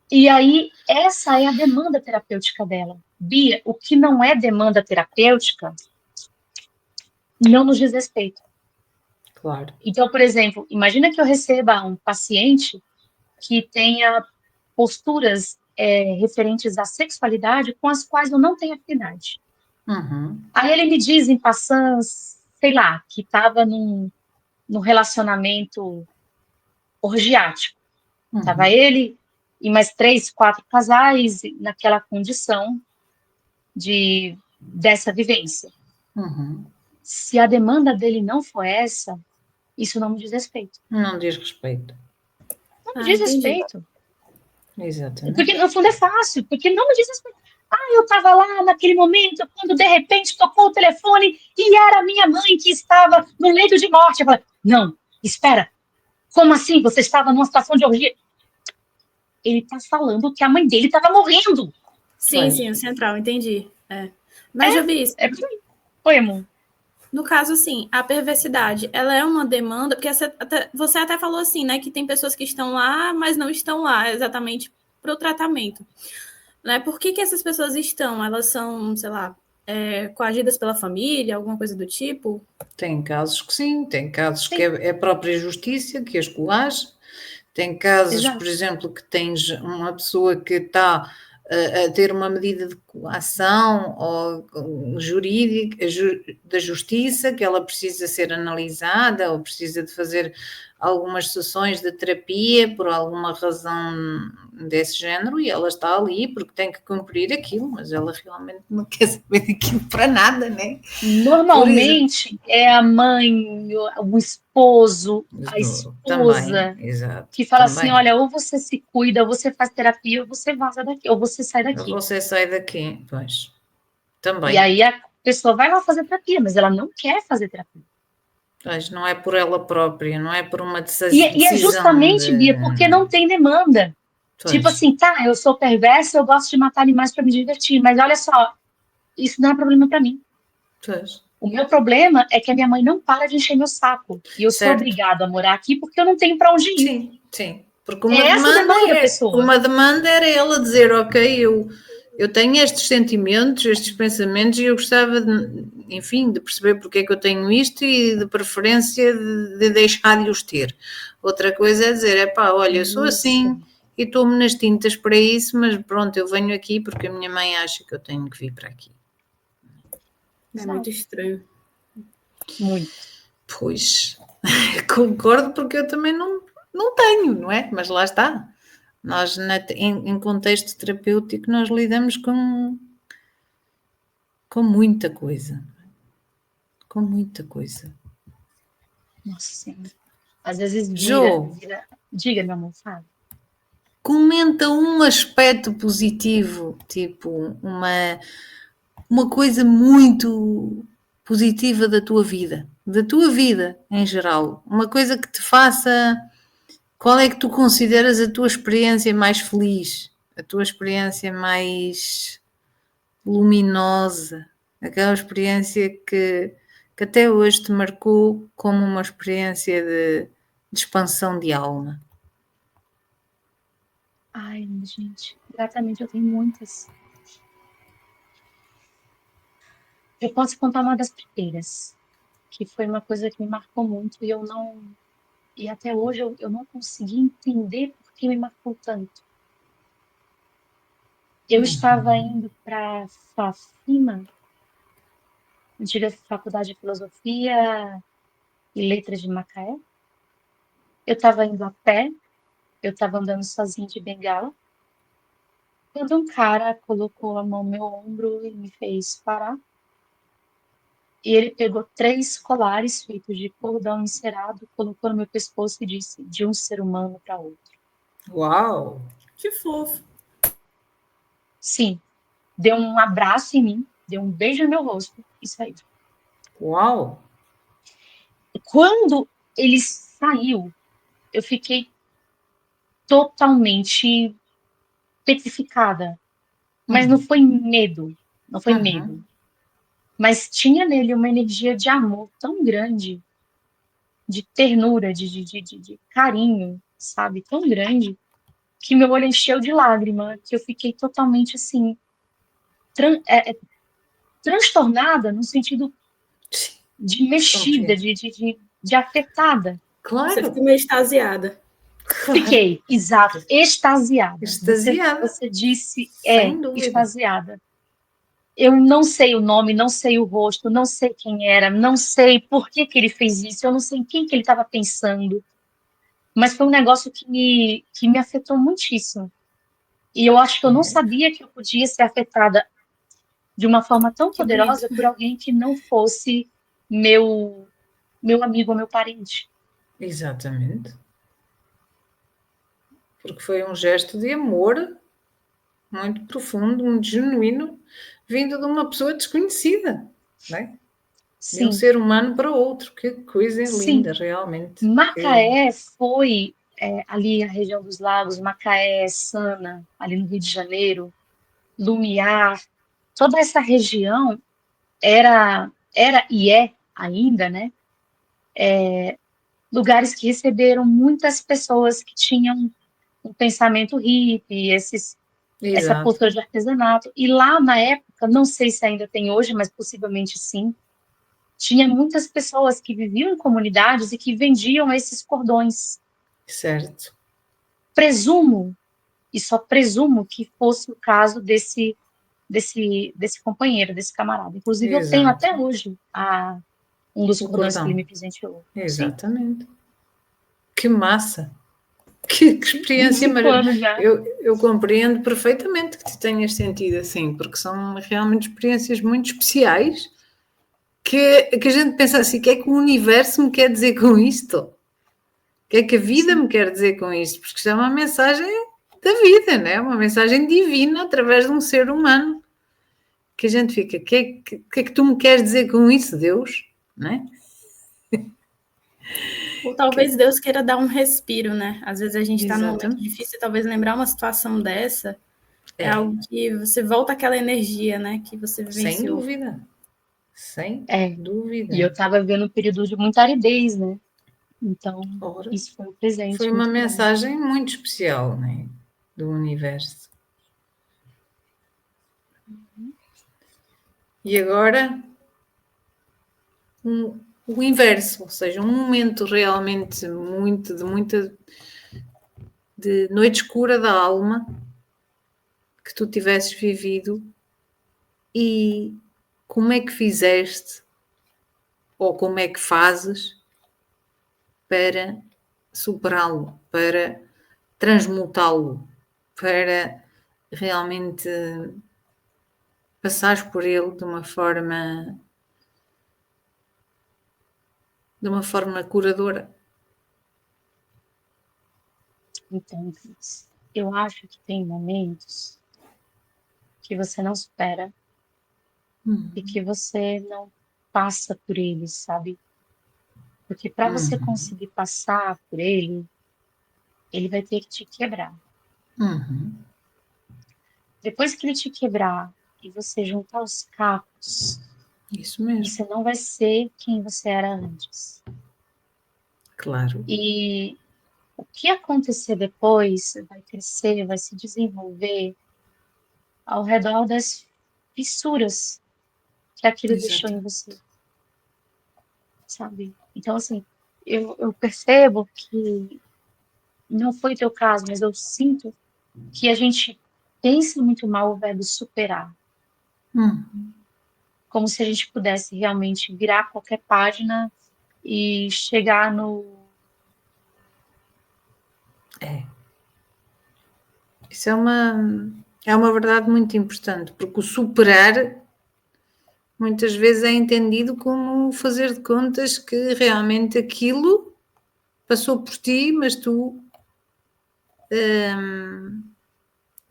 E aí, essa é a demanda terapêutica dela. Bia, o que não é demanda terapêutica não nos diz respeito. Claro. Então, por exemplo, imagina que eu receba um paciente que tenha posturas referentes à sexualidade com as quais eu não tenho afinidade. Aí ele me diz em passant, sei lá, que estava num relacionamento orgiático. Estava ele e mais 3, 4 casais naquela condição dessa vivência. Se a demanda dele não for essa, isso não me diz respeito. Não diz respeito. Não me diz respeito. Exatamente. Porque no fundo é fácil, porque não me diz respeito. Eu estava lá naquele momento, quando de repente tocou o telefone e era a minha mãe que estava no leito de morte. Eu falei, não, espera, como assim? Você estava numa situação de orgia? Ele está falando que a mãe dele estava morrendo. Sim, o central, entendi. Mas, Jobice... Oi, amor. No caso, assim, a perversidade, ela é uma demanda, porque você até falou assim, né, que tem pessoas que estão lá, mas não estão lá exatamente para o tratamento. Né? Por que essas pessoas estão? Elas são, sei lá, coagidas pela família, alguma coisa do tipo? Tem casos que sim, tem casos que é a própria justiça que as coage, tem casos, por exemplo, que tens uma pessoa que está a ter uma medida de coação ou jurídica da justiça, que ela precisa ser analisada ou precisa de fazer algumas sessões de terapia por alguma razão desse género e ela está ali porque tem que cumprir aquilo, mas ela realmente não quer saber daquilo para nada, né? Normalmente é a mãe, o esposo, a esposa que fala assim, olha, ou você se cuida, ou você faz terapia, ou você vaza daqui, ou você sai daqui. Você sai daqui, pois. Também. E aí a pessoa vai lá fazer terapia, mas ela não quer fazer terapia. Mas não é por ela própria, não é por uma decisão. E é justamente, Bia, porque não tem demanda. Pois. Tipo assim, eu sou perversa, eu gosto de matar animais para me divertir, mas olha só, isso não é problema para mim. Pois. O meu problema é que a minha mãe não para de encher meu saco. E eu sou Certo. obrigada a morar aqui porque eu não tenho para onde ir. Sim, sim. Porque É essa a demanda da pessoa. uma demanda era ela dizer, ok, eu tenho estes sentimentos, estes pensamentos e eu gostava, enfim, de perceber porque é que eu tenho isto e de preferência de deixar de os ter. Outra coisa é dizer, epá, olha, eu sou assim e estou-me nas tintas para isso, mas pronto, eu venho aqui porque a minha mãe acha que eu tenho que vir para aqui. É muito estranho. Muito. Pois, concordo porque eu também não tenho, não é? Mas lá está. Nós, em contexto terapêutico, nós lidamos com muita coisa. Com muita coisa. Nossa Senhora. Às vezes Jo, vira. Diga, meu amor, fala. comenta um aspecto positivo, tipo uma coisa muito positiva da tua vida em geral. Uma coisa que te faça. Qual é que tu consideras a tua experiência mais feliz? A tua experiência mais luminosa? Aquela experiência que até hoje te marcou como uma experiência de expansão de alma? Ai, gente, exatamente, eu tenho muitas. Eu posso contar uma das primeiras, que foi uma coisa que me marcou muito e eu não. E até hoje eu não consegui entender por que me marcou tanto. Eu estava indo para a FAFIMA, antiga Faculdade de Filosofia e Letras de Macaé. Eu estava indo a pé, eu estava andando sozinha de bengala, quando um cara colocou a mão no meu ombro e me fez parar. E ele pegou 3 colares feitos de cordão encerado, colocou no meu pescoço e disse: de um ser humano para outro. Uau! Que fofo. Sim, deu um abraço em mim, deu um beijo no meu rosto e saiu. Uau! Quando ele saiu, eu fiquei totalmente petrificada. Mas não foi medo, não foi medo. Mas tinha nele uma energia de amor tão grande, de ternura, de carinho, sabe? Tão grande, que meu olho encheu de lágrima, que eu fiquei totalmente assim, transtornada no sentido de mexida, de afetada. Claro! Você ficou meio extasiada. Fiquei, exato, extasiada. Extasiada. Você disse, Sem dúvida. extasiada. Eu não sei o nome, não sei o rosto, não sei quem era, não sei por que ele fez isso, eu não sei em quem que ele estava pensando. Mas foi um negócio que me afetou muitíssimo. E eu acho que eu não sabia que eu podia ser afetada de uma forma tão poderosa por alguém que não fosse meu amigo ou meu parente. Exatamente. Porque foi um gesto de amor muito profundo, muito genuíno, vindo de uma pessoa desconhecida, não é? Sim. De um ser humano para outro. Que coisa linda, realmente. Macaé foi ali a região dos lagos, Macaé, Sana, ali no Rio de Janeiro, Lumiar, toda essa região era e é ainda, né? Lugares que receberam muitas pessoas que tinham um pensamento hippie, essa cultura de artesanato. E lá na época, não sei se ainda tem hoje, mas possivelmente sim, tinha muitas pessoas que viviam em comunidades e que vendiam esses cordões. Certo. Presumo, e só presumo que fosse o caso desse companheiro, desse camarada. Inclusive, eu tenho até hoje um dos cordões que ele me presenteou. Exatamente. Sim. Que massa! Que experiência maravilhosa! Eu compreendo perfeitamente que tu tenhas sentido assim, porque são realmente experiências muito especiais que a gente pensa assim, o que é que o universo me quer dizer com isto? O que é que a vida me quer dizer com isto? Porque isto é uma mensagem da vida, não é? Uma mensagem divina através de um ser humano. Que a gente fica, o que é que tu me queres dizer com isso, Deus? Não é? Ou talvez Deus queira dar um respiro, né? Às vezes a gente está num momento Exatamente. difícil, talvez lembrar uma situação dessa É algo que você volta àquela energia, né? Que você Sem vivenciou. dúvida. Sem E dúvida. eu estava vendo um período de muita aridez, né? Então, Ora, isso foi um presente foi uma muito grande. mensagem muito especial, né? Do universo. E agora, o inverso, ou seja, um momento realmente de noite escura da alma que tu tivesses vivido e como é que fizeste ou como é que fazes para superá-lo, para transmutá-lo, para realmente passares por ele de uma forma curadora. Então, eu acho que tem momentos que você não supera e que você não passa por eles, sabe? Porque para você conseguir passar por ele vai ter que te quebrar. Depois que ele te quebrar e você juntar os cacos, Isso mesmo, você não vai ser quem você era antes. claro. E o que acontecer depois vai crescer, vai se desenvolver ao redor das fissuras que aquilo deixou em Exato. você, sabe? Então, assim, eu percebo que não foi teu caso, mas eu sinto que a gente pensa muito mal o verbo superar, como se a gente pudesse realmente virar qualquer página e chegar no. Isso é uma verdade muito importante, porque o superar muitas vezes é entendido como fazer de contas que realmente aquilo passou por ti, mas tu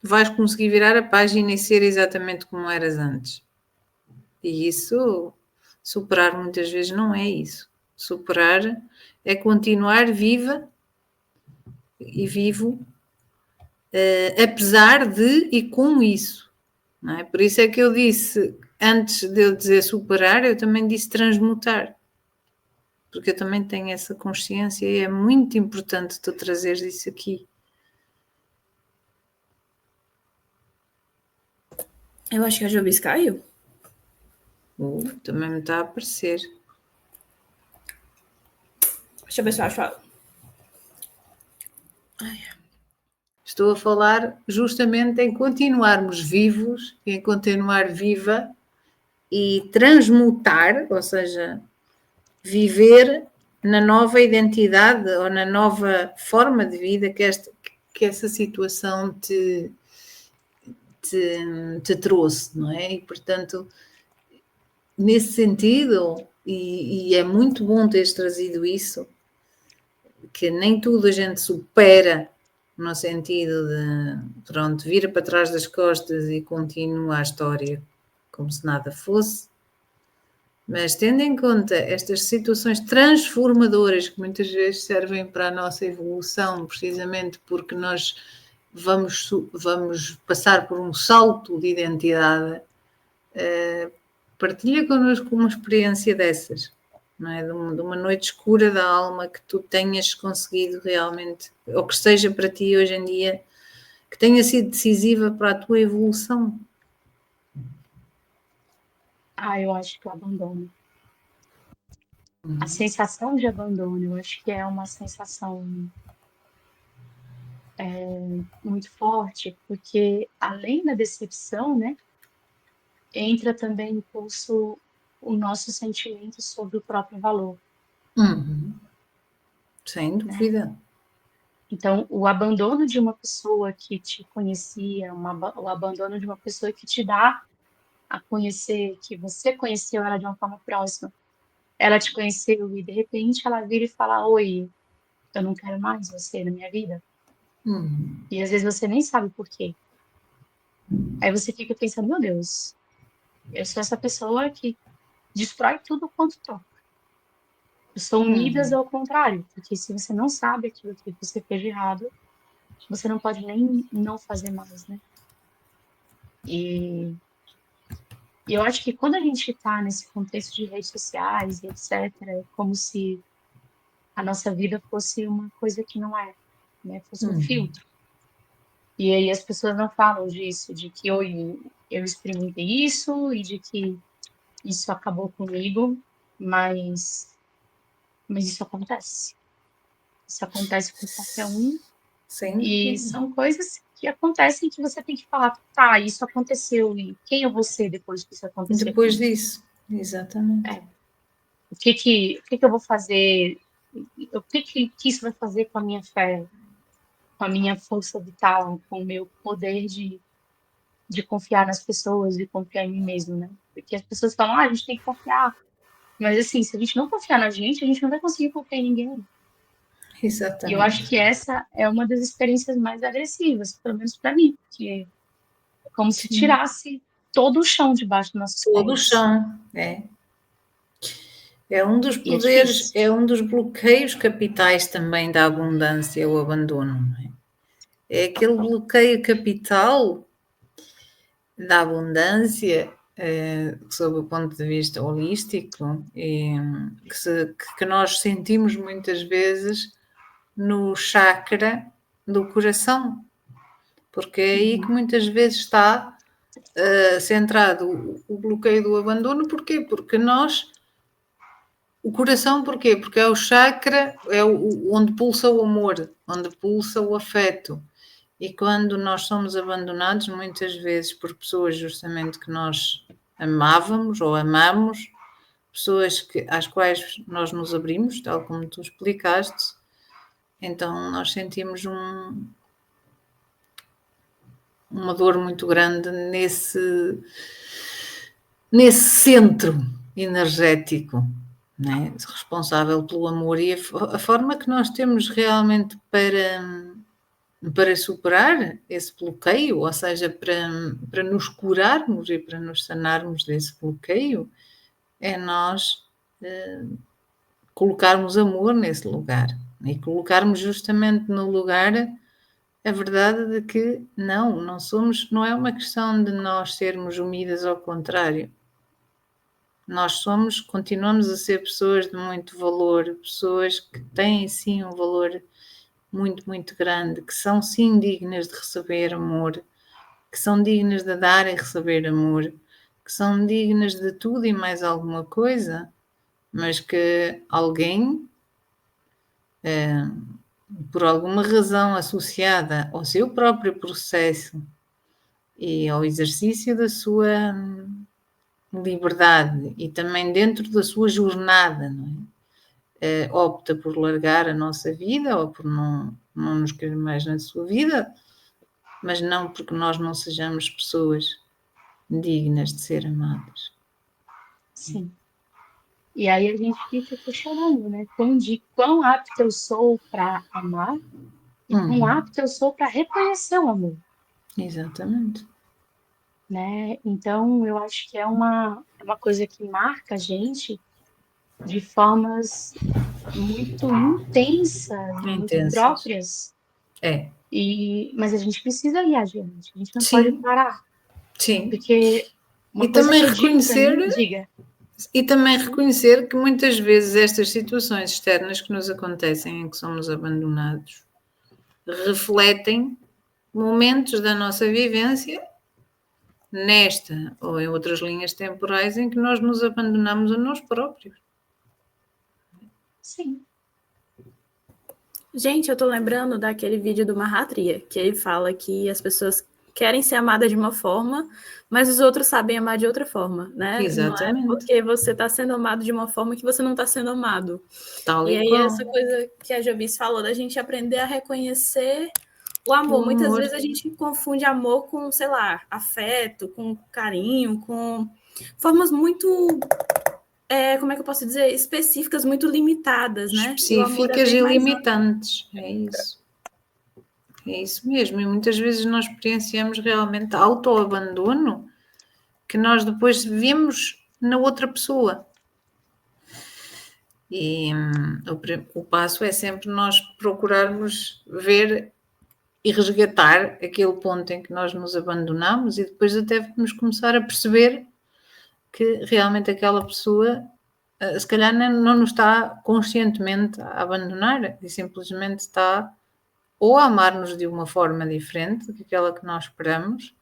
vais conseguir virar a página e ser exatamente como eras antes. E isso, superar muitas vezes não é isso. Superar é continuar viva e vivo, apesar de e com isso. Não é? Por isso é que eu disse, antes de eu dizer superar, eu também disse transmutar. Porque eu também tenho essa consciência e é muito importante tu trazeres isso aqui. Eu acho que a Jobis caiu. Também me está a aparecer. Deixa eu ver se eu acho ela. Estou a falar justamente em continuarmos vivos, em continuar viva e transmutar, ou seja, viver na nova identidade ou na nova forma de vida que essa situação te trouxe, não é? E, portanto, nesse sentido, e é muito bom teres trazido isso, que nem tudo a gente supera no sentido de, pronto, vira para trás das costas e continua a história como se nada fosse, mas tendo em conta estas situações transformadoras que muitas vezes servem para a nossa evolução, precisamente porque nós vamos passar por um salto de identidade, partilha connosco uma experiência dessas, não é? De uma noite escura da alma que tu tenhas conseguido realmente, ou que seja para ti hoje em dia, que tenha sido decisiva para a tua evolução. Eu acho que o abandono. A sensação de abandono, eu acho que é uma sensação muito forte, porque além da decepção, né, entra também no pulso o nosso sentimento sobre o próprio valor. Sem dúvida. Então, o abandono de uma pessoa que te conhecia, o abandono de uma pessoa que te dá a conhecer, que você conheceu ela de uma forma próxima, ela te conheceu e de repente ela vira e fala: Oi, eu não quero mais você na minha vida. E às vezes você nem sabe por quê. Aí você fica pensando: Meu Deus, eu sou essa pessoa que destrói tudo quanto toca. Eu sou unidas ao contrário, porque se você não sabe aquilo que você fez de errado, você não pode nem não fazer mais, né? E eu acho que quando a gente está nesse contexto de redes sociais e etc., é como se a nossa vida fosse uma coisa que não é, né? Fosse um filtro. E aí as pessoas não falam disso, de que eu experimentei isso e de que isso acabou comigo, mas isso acontece. Isso acontece com qualquer um. Sem E dúvida. são coisas que acontecem que você tem que falar, tá, isso aconteceu, e quem eu vou ser depois que isso acontecer? Depois disso, exatamente. O que eu vou fazer? O que isso vai fazer com a minha fé, com a minha força vital, com o meu poder de confiar nas pessoas e confiar em mim mesmo, né? Porque as pessoas falam, a gente tem que confiar. Mas assim, se a gente não confiar na gente, a gente não vai conseguir confiar em ninguém. E eu acho Exatamente. que essa é uma das experiências mais agressivas, pelo menos para mim, porque é como se Sim. tirasse todo o chão debaixo dos nossos Todo o pés. chão, é. É um dos E é poderes, difícil. é um dos bloqueios capitais também da abundância, o abandono. Não é? É aquele bloqueio capital da abundância, sob o ponto de vista holístico, que nós sentimos muitas vezes no chakra do coração, porque é aí que muitas vezes está centrado o bloqueio do abandono. Porquê? Porque o coração, porquê? Porque é o chakra, onde pulsa o amor, onde pulsa o afeto. E quando nós somos abandonados, muitas vezes por pessoas justamente que nós amávamos ou amamos, pessoas às quais nós nos abrimos, tal como tu explicaste, então nós sentimos uma dor muito grande nesse centro energético, né? Responsável pelo amor, e a forma que nós temos realmente para superar esse bloqueio, ou seja, para nos curarmos e para nos sanarmos desse bloqueio, é nós colocarmos amor nesse lugar e colocarmos justamente no lugar a verdade de que não somos, não é uma questão de nós sermos unidas, ao contrário. Nós continuamos a ser pessoas de muito valor, pessoas que têm sim um valor muito, muito grande, que são sim dignas de receber amor, que são dignas de dar e receber amor, que são dignas de tudo e mais alguma coisa, mas que alguém, por alguma razão associada ao seu próprio processo e ao exercício da sua liberdade e também dentro da sua jornada, não é? Opta por largar a nossa vida ou por não nos querer mais na sua vida, mas não porque nós não sejamos pessoas dignas de ser amadas. Sim. E aí a gente fica questionando, né? Quão apta eu sou para amar e quão apta eu sou para reconhecer o amor. Exatamente. Né? Então, eu acho que é uma coisa que marca a gente de formas muito intensas, muito Intensas. próprias. Mas a gente precisa ir adiante, a gente não pode parar. Sim. Porque uma E coisa também que eu digo pra reconhecer, mim, diga. E também reconhecer que muitas vezes estas situações externas que nos acontecem, em que somos abandonados, refletem momentos da nossa vivência nesta ou em outras linhas temporais em que nós nos abandonamos a nós próprios. Sim. Gente, eu tô lembrando daquele vídeo do Mahatria, que ele fala que as pessoas querem ser amadas de uma forma, mas os outros sabem amar de outra forma, né? Exatamente. Não é porque você está sendo amado de uma forma que você não está sendo amado. Tal e e aí qual. Essa coisa que a Jobice falou, da gente aprender a reconhecer o amor. Muitas vezes a gente confunde amor com, sei lá, afeto, com carinho, com formas muito... como é que eu posso dizer? Específicas, muito limitadas, né? Específicas e limitantes, é isso. É isso mesmo, e muitas vezes nós experienciamos realmente autoabandono que nós depois vemos na outra pessoa. E o passo é sempre nós procurarmos ver e resgatar aquele ponto em que nós nos abandonamos e depois até vamos começar a perceber que realmente aquela pessoa se calhar não nos está conscientemente a abandonar e simplesmente está ou a amar-nos de uma forma diferente do que aquela que nós esperamos,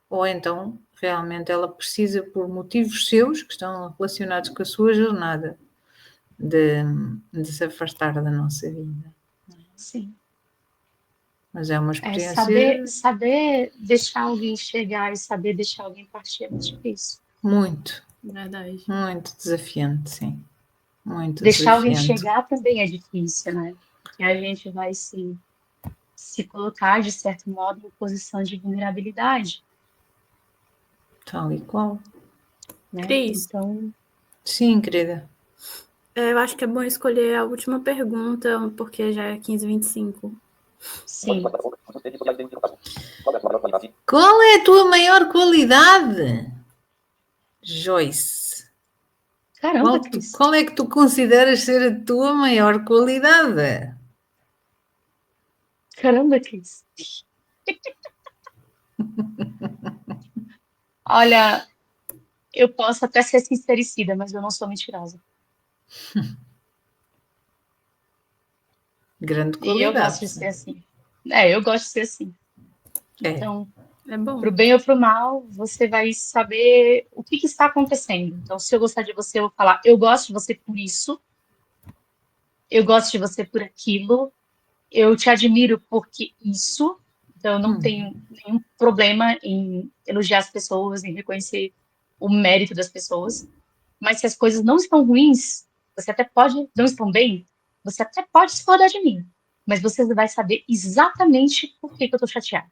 ou então realmente ela precisa, por motivos seus que estão relacionados com a sua jornada, de se afastar da nossa vida. Sim. Mas é uma É, experiência saber deixar alguém chegar e saber deixar alguém partir é muito difícil. muito, Verdade. muito desafiante, sim. Muito Deixar alguém desafiante. chegar também é difícil, né? Porque a gente vai se colocar, de certo modo, em posição de vulnerabilidade, Tal e qual. né? Cris, Então, Sim, querida. eu acho que é bom escolher a última pergunta, porque já é 15h25. sim. Qual é a tua maior qualidade, Joyce? Caramba, Cris. Qual é que tu consideras ser a tua maior qualidade? Caramba, Cris. Olha, eu posso até ser sincericida, mas eu não sou mentirosa. Grande E eu gosto qualidade. de ser assim. É, eu gosto de ser assim. É. Então, É bom. pro bem ou pro mal, você vai saber o que está acontecendo. Então, se eu gostar de você, eu vou falar, eu gosto de você por isso, eu gosto de você por aquilo, eu te admiro porque isso. Então, eu não tenho nenhum problema em elogiar as pessoas, em reconhecer o mérito das pessoas. Mas se as coisas não estão ruins, você até pode, não estão bem, você até pode discordar de mim. Mas você vai saber exatamente por que eu tô chateada.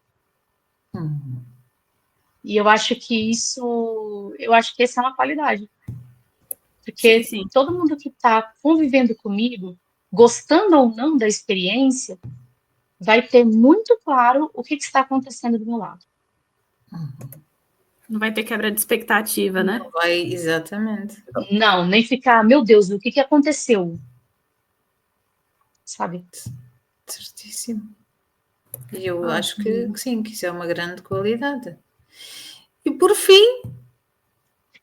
E eu acho que essa é uma qualidade. Porque Sim, sim. todo mundo que está convivendo comigo, gostando ou não da experiência, vai ter muito claro o que está acontecendo do meu lado. Não vai ter quebra de expectativa, né? Não vai, exatamente. Não, nem ficar, meu Deus, o que aconteceu? Sabe? Certíssimo. E eu acho que sim, que isso é uma grande qualidade. E por fim,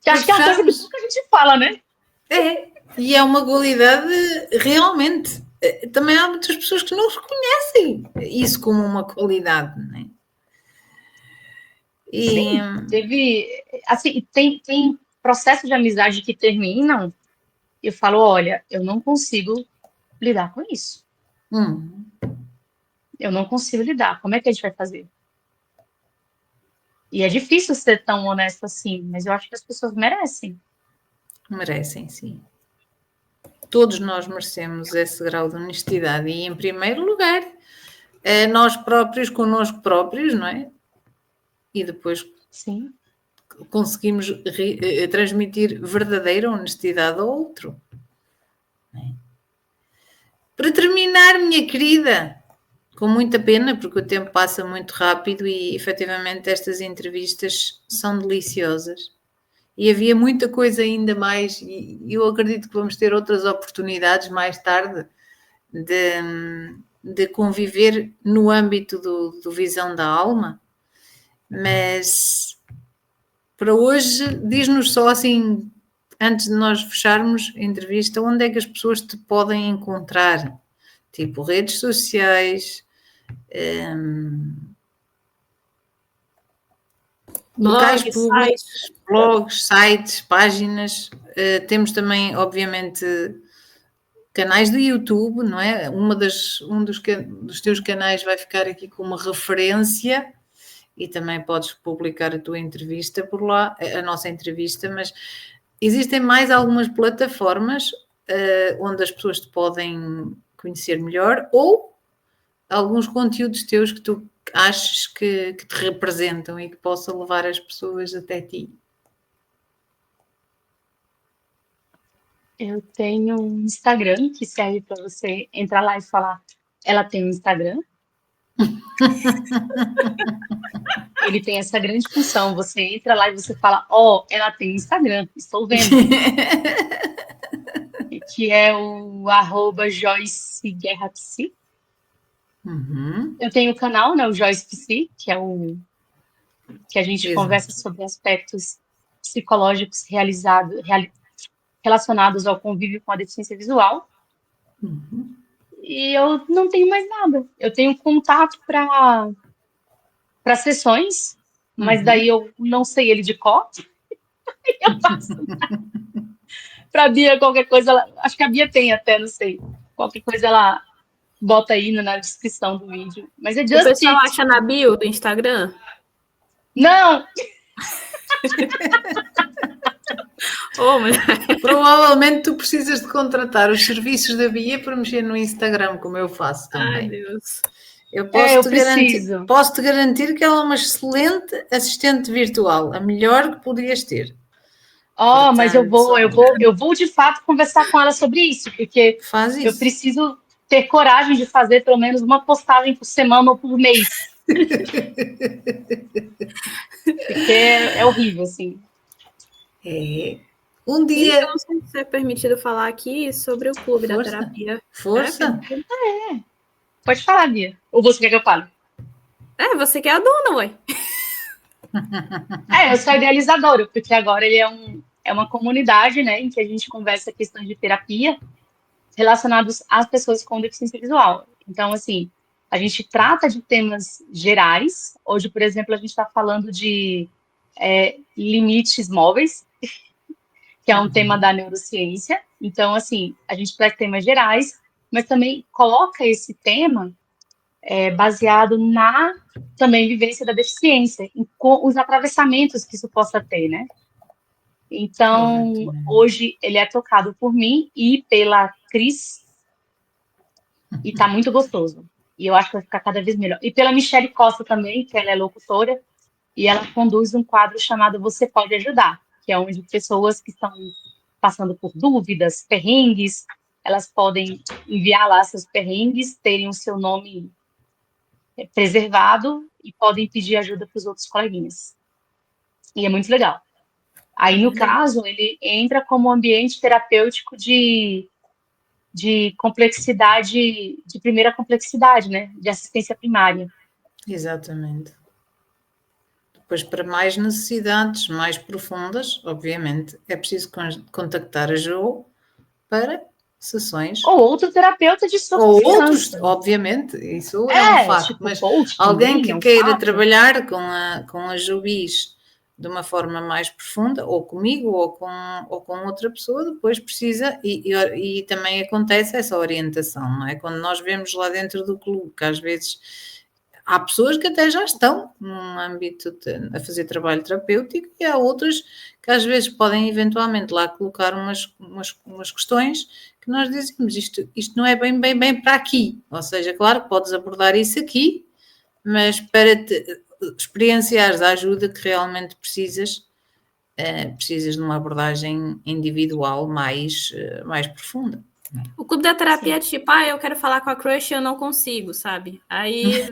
Que acho que é uma coisa que fechamos. pouca gente fala, né? E é uma qualidade realmente. Também há muitas pessoas que não reconhecem isso como uma qualidade, não é? E Sim, assim, tem processo de amizade que terminam, eu falo, olha, eu não consigo lidar com isso. Eu não consigo lidar. Como é que a gente vai fazer? E é difícil ser tão honesto assim, mas eu acho que as pessoas merecem. merecem, sim. Todos nós merecemos esse grau de honestidade e, em primeiro lugar, nós próprios connosco próprios, não é? E depois Sim. conseguimos transmitir verdadeira honestidade ao outro. Para terminar, minha querida, com muita pena, porque o tempo passa muito rápido e efetivamente estas entrevistas são deliciosas. E havia muita coisa ainda mais, e eu acredito que vamos ter outras oportunidades mais tarde de conviver no âmbito do Visão da Alma. Mas para hoje, diz-nos só assim, antes de nós fecharmos a entrevista, onde é que as pessoas te podem encontrar? Tipo, redes sociais, locais públicos, blogs, sites, páginas. Temos também, obviamente, canais do YouTube, não é? Um dos teus canais vai ficar aqui como referência e também podes publicar a tua entrevista por lá, a nossa entrevista, mas existem mais algumas plataformas onde as pessoas te podem conhecer melhor ou alguns conteúdos teus que tu achas que te representam e que possam levar as pessoas até ti. Eu tenho um Instagram que serve para você entrar lá e falar, ela tem um Instagram. Ele tem essa grande função. Você entra lá e você fala, ela tem Instagram, estou vendo. Que é o @JoyceGuerraPsi. Uhum. Eu tenho o canal, né, o Joyce PC, que é o que a gente Exato. conversa sobre aspectos psicológicos relacionados ao convívio com a deficiência visual. Uhum. E eu não tenho mais nada. Eu tenho contato para sessões, mas daí eu não sei ele de cor. Eu passo para a Bia qualquer coisa. Acho que a Bia tem até, não sei. Qualquer coisa ela bota aí na descrição do vídeo. Mas é O Just pessoal It. acha na bio do Instagram? Não! Ô, mulher. Provavelmente tu precisas de contratar os serviços da Bia para mexer no Instagram, como eu faço Ai, também. Deus. Eu Eu preciso. posso-te garantir que ela é uma excelente assistente virtual, a melhor que podias ter. Oh, mas eu Portanto, vou de fato conversar com ela sobre isso, porque faz eu isso. preciso ter coragem de fazer pelo menos uma postagem por semana ou por mês. Porque é horrível, assim. É. Um E dia. eu não sei se é permitido falar aqui sobre o clube da Força. terapia. Força. Pode falar, Bia. Ou você quer que eu fale? Você que é a dona, ué. Eu sou idealizadora, porque agora ele é uma comunidade, né, em que a gente conversa questões de terapia relacionados às pessoas com deficiência visual. Então, assim, a gente trata de temas gerais. Hoje, por exemplo, a gente está falando de limites móveis, que é um tema da neurociência. Então, assim, a gente traz temas gerais, mas também coloca esse tema baseado na também vivência da deficiência, com os atravessamentos que isso possa ter, né? Então, hoje ele é tocado por mim e pela Cris, e tá muito gostoso. E eu acho que vai ficar cada vez melhor. E pela Michelle Costa também, que ela é locutora, e ela conduz um quadro chamado Você Pode Ajudar, que é onde pessoas que estão passando por dúvidas, perrengues, elas podem enviar lá seus perrengues, terem o seu nome preservado e podem pedir ajuda para os outros coleguinhas. E é muito legal. Aí, no caso, ele entra como ambiente terapêutico de complexidade, de primeira complexidade, né? De assistência primária. Exatamente. Depois, para mais necessidades mais profundas, obviamente, é preciso contactar a Jo para sessões. Ou outro terapeuta de sua Ou outros, confiança. obviamente, isso é um facto. Tipo Mas coach alguém também, que é um queira fato. trabalhar com a Jobis de uma forma mais profunda, ou comigo, ou com outra pessoa, depois precisa, e também acontece essa orientação, não é? Quando nós vemos lá dentro do clube, que às vezes há pessoas que até já estão num âmbito a fazer trabalho terapêutico, e há outras que às vezes podem eventualmente lá colocar umas questões que nós dizemos, isto não é bem para aqui, ou seja, claro que podes abordar isso aqui, mas para experienciares a ajuda que realmente precisas de uma abordagem individual mais profunda. O clube da terapia é tipo, eu quero falar com a crush e eu não consigo, sabe? Aí,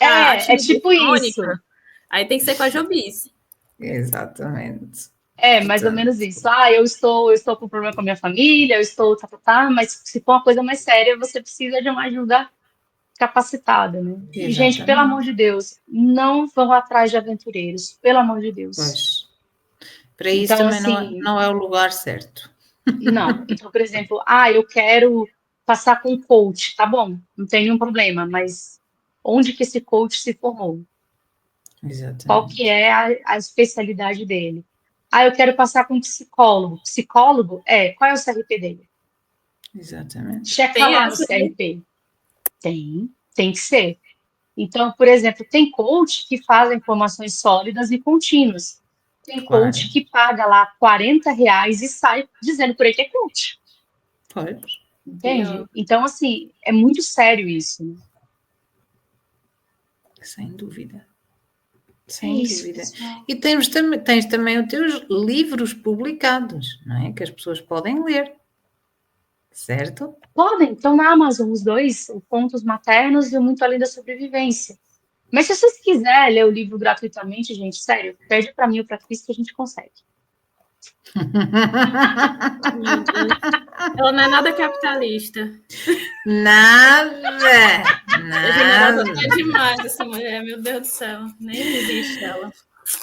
é tipo isso. Aí tem que ser com a Jobis. Exatamente. Mais ou menos isso. Eu estou com problema com a minha família, eu estou, mas se for uma coisa mais séria, você precisa de uma ajuda capacitada, né? E, gente, pelo amor de Deus, não vão atrás de aventureiros, pelo amor de Deus. Pois. Para isso então, também assim, não é o lugar certo. Não. Então, por exemplo, eu quero passar com um coach, tá bom, não tem nenhum problema, mas onde que esse coach se formou? Exatamente. Qual que é a especialidade dele? Eu quero passar com um psicólogo. Psicólogo? Qual é o CRP dele? Exatamente. Checa lá no CRP. Tem que ser. Então, por exemplo, tem coach que faz informações sólidas e contínuas. Tem coach que paga lá R$40 e sai dizendo por aí que é coach. Pois. Entende? Então, assim, é muito sério isso. Né? Sem dúvida. Sem dúvida. E tens também os teus livros publicados, não é? Que as pessoas podem ler. Certo? Podem, estão na Amazon os dois, o Contos Maternos e o Muito Além da Sobrevivência. Mas se vocês quiserem ler o livro gratuitamente, gente, sério, pede para mim ou para a Cris que a gente consegue. Meu Deus. Ela não é nada capitalista. Nada, Generosa nada. até demais essa mulher, meu Deus do céu. Nem existe ela.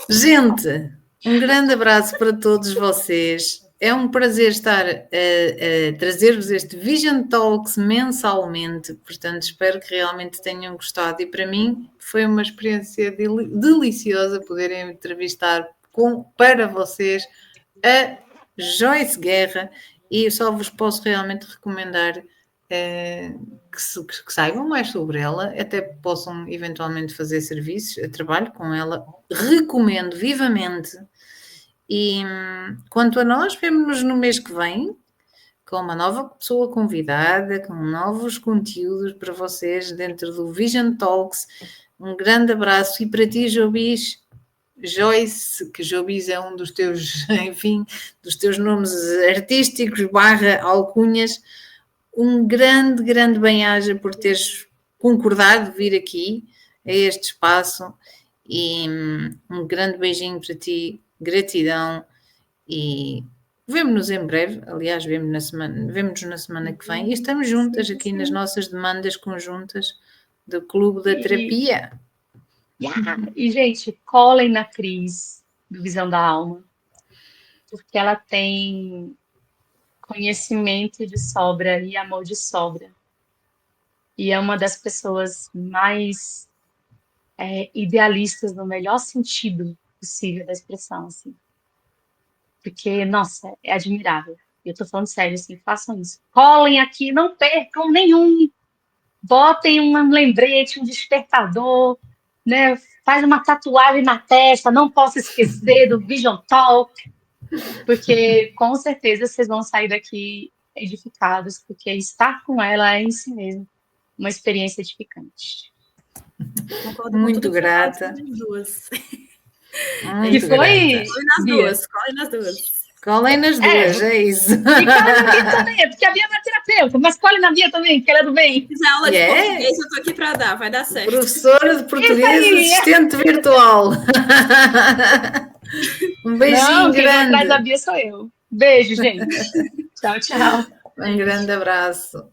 Gente, um grande abraço para todos vocês. É um prazer estar a trazer-vos este Vision Talks mensalmente. Portanto, espero que realmente tenham gostado. E para mim foi uma experiência deliciosa poderem entrevistar para vocês a Joyce Guerra. E eu só vos posso realmente recomendar que saibam mais sobre ela, até possam eventualmente fazer serviços, trabalho com ela, recomendo vivamente. E quanto a nós, vemo-nos no mês que vem com uma nova pessoa convidada, com novos conteúdos para vocês dentro do Vision Talks. Um grande abraço e para ti, Joyce, que Jobis é um dos teus, enfim, dos teus nomes artísticos / alcunhas. Um grande, grande bem-aja por teres concordado vir aqui a este espaço e um grande beijinho para ti, gratidão e vemo-nos em breve, aliás, vemo-nos na semana que vem e estamos juntas aqui nas nossas demandas conjuntas do Clube da Terapia. E, gente, colhem na Cris, do Visão da Alma, porque ela tem conhecimento de sobra e amor de sobra. E é uma das pessoas mais idealistas no melhor sentido possível da expressão, assim. Porque, nossa, é admirável. Eu tô falando sério, assim, façam isso. Colhem aqui, não percam nenhum. Botem um lembrete, um despertador, né? Faz uma tatuagem na testa, não posso esquecer do Vision Talk, porque com certeza vocês vão sair daqui edificados, porque estar com ela é em si mesmo uma experiência edificante. Concordo Muito com tudo que grata. você falou, duas. E foi. Colhem nas Bia. duas, colhem nas duas. Colhem nas duas, é isso. E colhe na Bia também, porque a Bia não é terapeuta, mas colhe na Bia também, que ela é do bem. Se quiser aula de Yeah. português, eu tô aqui para dar, vai dar certo. Professora de português, Isso aí. assistente virtual. Um beijinho Não, quem vai atrás da grande. Bia sou eu. Beijo, gente. Tchau, tchau. Um grande abraço.